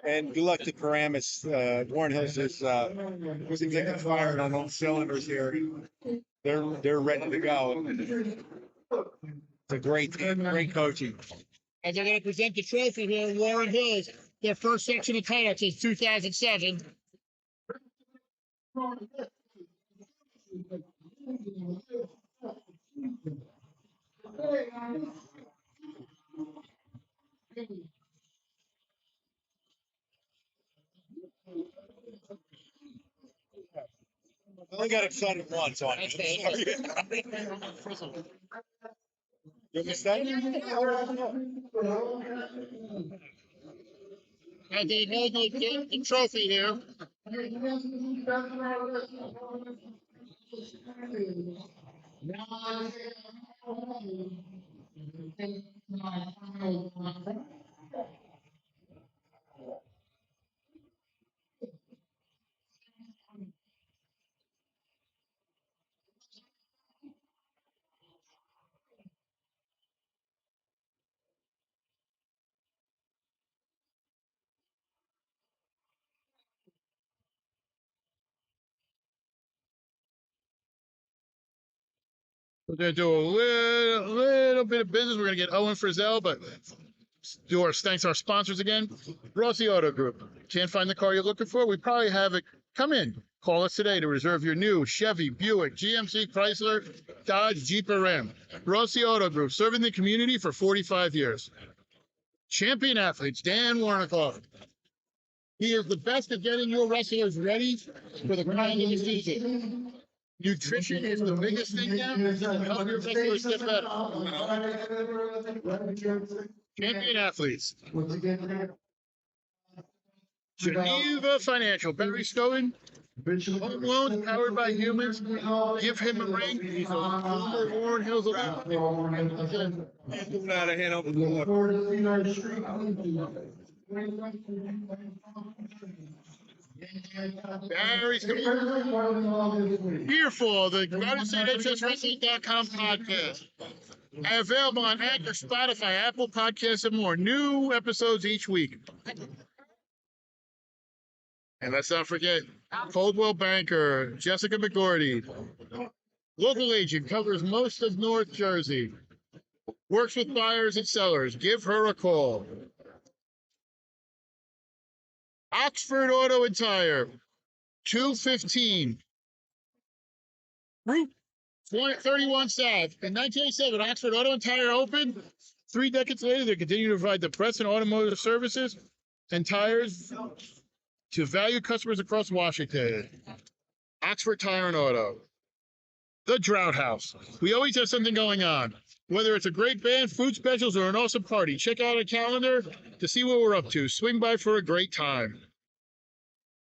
And good luck to Paramus. Warren Hills is seems like they're firing on all cylinders here. They're ready to go. It's a great team, great coaching. As they're going to present the trophy here in Warren Hills, their first section of title since 2007. I only got excited once on it. You understand? And they hold the trophy here. We're going to do a little bit of business. We're going to get Owen Frizzell, but do our thanks to our sponsors again. Rossi Auto Group. Can't find the car you're looking for? We probably have it. Come in. Call us today to reserve your new Chevy, Buick, GMC, Chrysler, Dodge, Jeep, or Ram. Rossi Auto Group, serving the community for 45 years. Champion Athletes, Dan Warnikoff. He is the best at getting your wrestlers ready for the grind of the season. Nutrition is the biggest thing now. Help your wrestlers get better. Champion Athletes. Geneva Financial. Barry Stone. Home loans powered by humans. Give him a ring. He's a former Warren Hills alum. Moving out of Hanover. Barry's here for the NJSIAA podcast. Available on Anchor, Spotify, Apple Podcasts, and more. New episodes each week. And let's not forget Coldwell Banker, Jessica McGordy. Local agent, covers most of North Jersey. Works with buyers and sellers. Give her a call. Oxford Auto and Tire, 215 Route 31 South. In 1987, Oxford Auto and Tire opened. 3 decades later, they continue to provide the press and automotive services and tires to valued customers across Washington. Oxford Tire and Auto. The Drought House. We always have something going on. Whether it's a great band, food specials, or an awesome party, check out our calendar to see what we're up to. Swing by for a great time.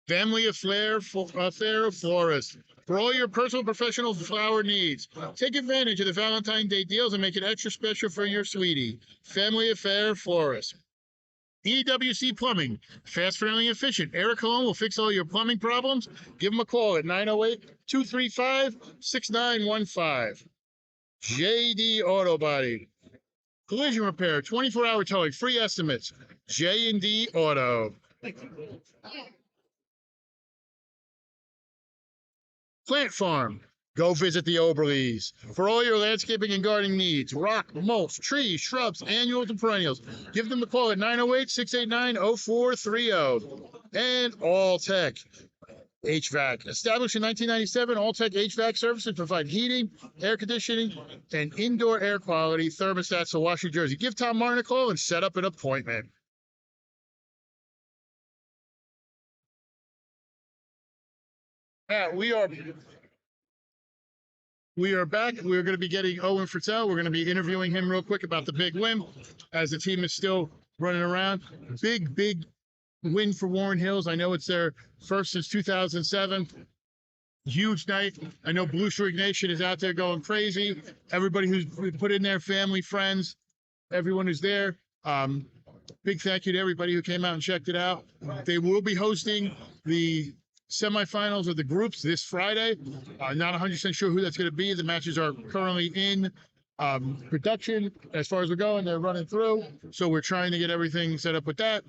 Family Affair of Florists. For all your personal professional flower needs, take advantage of the Valentine's Day deals and make it extra special for your sweetie. Family Affair Florist. EWC Plumbing. Fast, friendly, efficient. Eric Cologne will fix all your plumbing problems. Give them a call at 908-235-6915. JD Auto Body. Collision repair, 24-hour towing, free estimates. J&D Auto. Plant Farm. Go visit the Oberleys. For all your landscaping and gardening needs, rock, mulch, trees, shrubs, annuals, and perennials. Give them a call at 908-689-0430. And All Tech HVAC. Established in 1997, All Tech HVAC services provide heating, air conditioning, and indoor air quality thermostats to Washington, Jersey. Give Tom Martin a call and set up an appointment. We are back. We're going to be getting Owen Fritzell. We're going to be interviewing him real quick about the big win as the team is still running around. Big win for Warren Hills. I know it's their first since 2007. Huge night. I know Blue Streak Nation is out there going crazy. Everybody who's put in their family, friends, everyone who's there. Big thank you to everybody who came out and checked it out. They will be hosting the semifinals of the groups this Friday. Not 100% sure who that's going to be. The matches are currently in production as far as we're going. They're running through. So we're trying to get everything set up with that.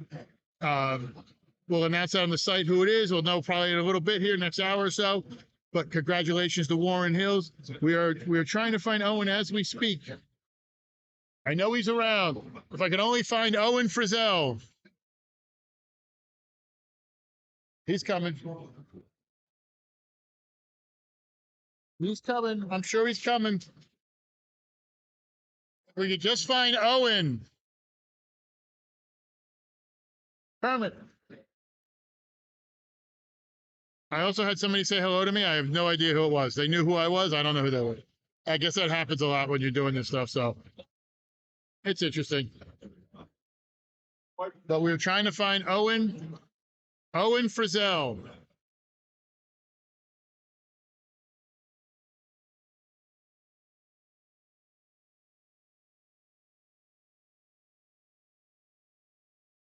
We'll announce that on the site who it is. We'll know probably in a little bit here, next hour or so. But congratulations to Warren Hills. We are trying to find Owen as we speak. I know he's around. If I could only find Owen Frizzell. He's coming. He's coming. I'm sure he's coming. If we could just find Owen. Kermit. I also had somebody say hello to me. I have no idea who it was. They knew who I was. I don't know who they were. I guess that happens a lot when you're doing this stuff, so it's interesting. But we were trying to find Owen Frizzell.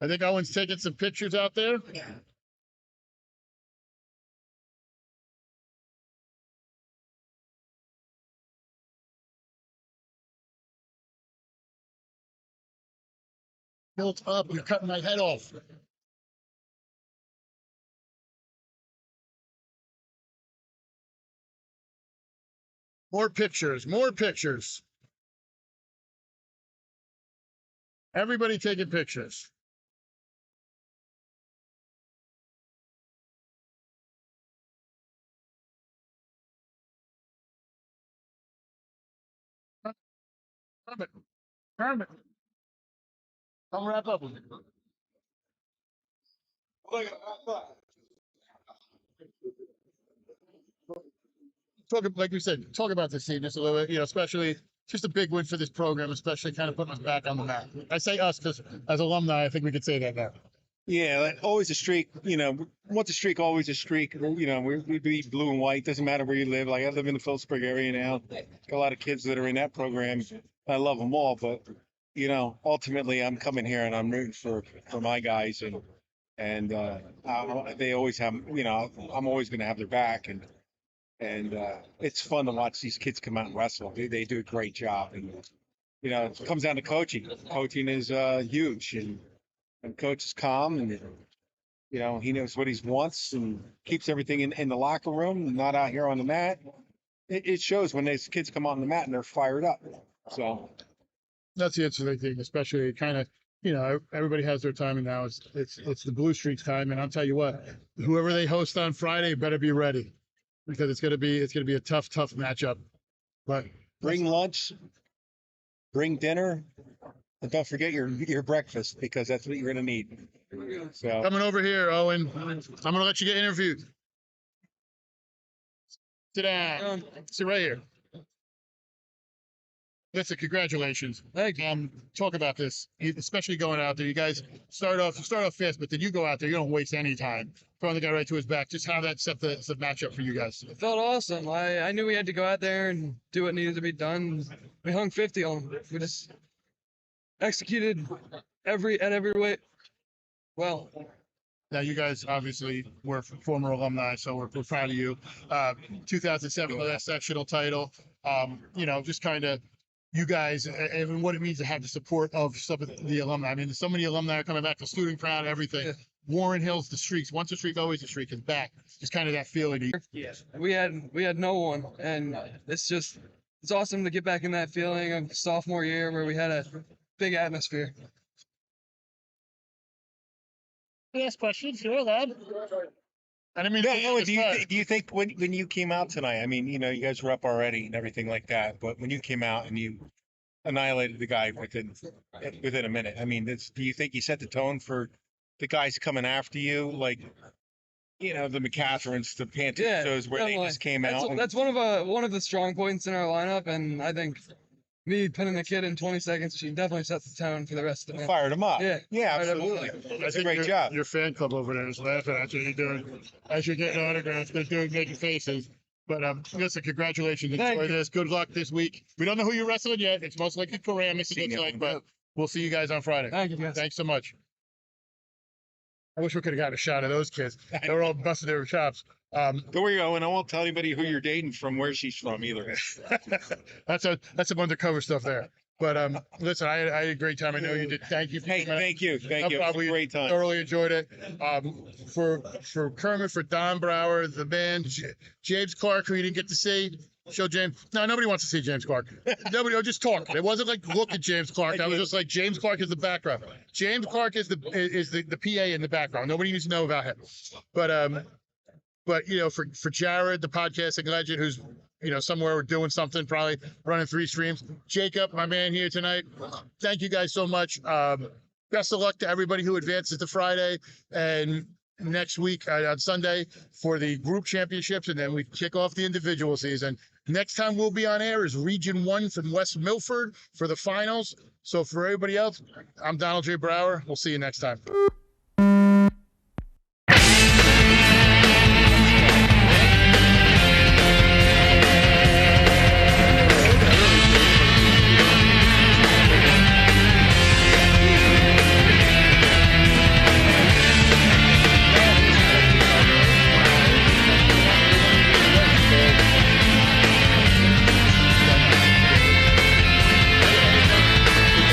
I think Owen's taking some pictures out there. Built up, you're cutting my head off. More pictures, more pictures. Everybody taking pictures. Kermit. Come wrap up with me. Talk, like we said, talk about this team just a little bit, especially just a big win for this program, especially kind of putting us back on the map. I say us because as alumni, I think we could say that now. Yeah, always a streak. Once a streak, always a streak. We be blue and white. Doesn't matter where you live. Like I live in the Phillipsburg area now. Got a lot of kids that are in that program. I love them all, but ultimately, I'm coming here and I'm rooting for my guys, and they always have. I'm always going to have their back, and it's fun to watch these kids come out and wrestle. They do a great job, and it comes down to coaching. Coaching is huge, and coach is calm, and he knows what he wants and keeps everything in the locker room, not out here on the mat. It shows when these kids come on the mat and they're fired up. So that's the interesting thing, especially kind of everybody has their time, and now it's the Blue Streaks time. And I'll tell you what, whoever they host on Friday better be ready, because it's gonna be a tough matchup. But bring lunch, bring dinner, and don't forget your breakfast, because that's what you're gonna need. So Coming over here, Owen. I'm gonna let you get interviewed. Sit down. Sit right here. Listen, congratulations. Thank you. Talk about this, especially going out there. You guys start off fast, but then you go out there, you don't waste any time. Throwing the guy right to his back. Just how that set the matchup for you guys. It felt awesome. I knew we had to go out there and do what needed to be done. We hung 50 on them. We just executed every weight well. Now, you guys obviously were former alumni, so we're proud of you. 2007 last sectional title. Just kind of you guys and what it means to have the support of some of the alumni. I mean, so many alumni are coming back, the student crowd, everything. Yeah. Warren Hills, the streaks. Once a streak, always a streak is back. Just kind of that feeling. We had no one, and it's awesome to get back in that feeling of sophomore year where we had a big atmosphere. Last question, sure, lad. I didn't mean yeah, to Owen, do you think when you came out tonight? I mean, you guys were up already and everything like that, but when you came out and you annihilated the guy within a minute, I mean, do you think you set the tone for the guys coming after you, like the McCatherines, the Pantusos, where they just came out? That's one of the strong points in our lineup, and I think me pinning the kid in 20 seconds, she definitely sets the tone for the rest of the match. Fired him up. Yeah, absolutely. That's a great job. Your fan club over there is laughing at you. You're doing as you're getting autographs. They're making faces. But listen, congratulations. Enjoy this. Good luck this week. We don't know who you're wrestling yet. It's most likely Paramus, it looks like, but we'll see you guys on Friday. Thank you, guys. Thanks so much. I wish we could have got a shot of those kids. They were all busting their chops. Don't worry, Owen. I won't tell anybody who you're dating from where she's from either. That's some undercover stuff there. But listen, I had a great time. I know you did. Thank you. Hey, thank you. No problem. It was a great time. Thoroughly enjoyed it. For Kermit, for Don Brower, the band, James Clark, who you didn't get to see. Show James. No, nobody wants to see James Clark. Nobody. Just talk. It wasn't like look at James Clark. That was just like James Clark is the background. James Clark is the PA in the background. Nobody needs to know about him. But for Jared, the podcasting legend, who's somewhere doing something, probably running 3 streams. Jacob, my man here tonight. Thank you guys so much. Best of luck to everybody who advances to Friday and next week on Sunday for the group championships, and then we kick off the individual season. Next time we'll be on air is Region 1 from West Milford for the finals. So for everybody else, I'm Donald J. Brower. We'll see you next time.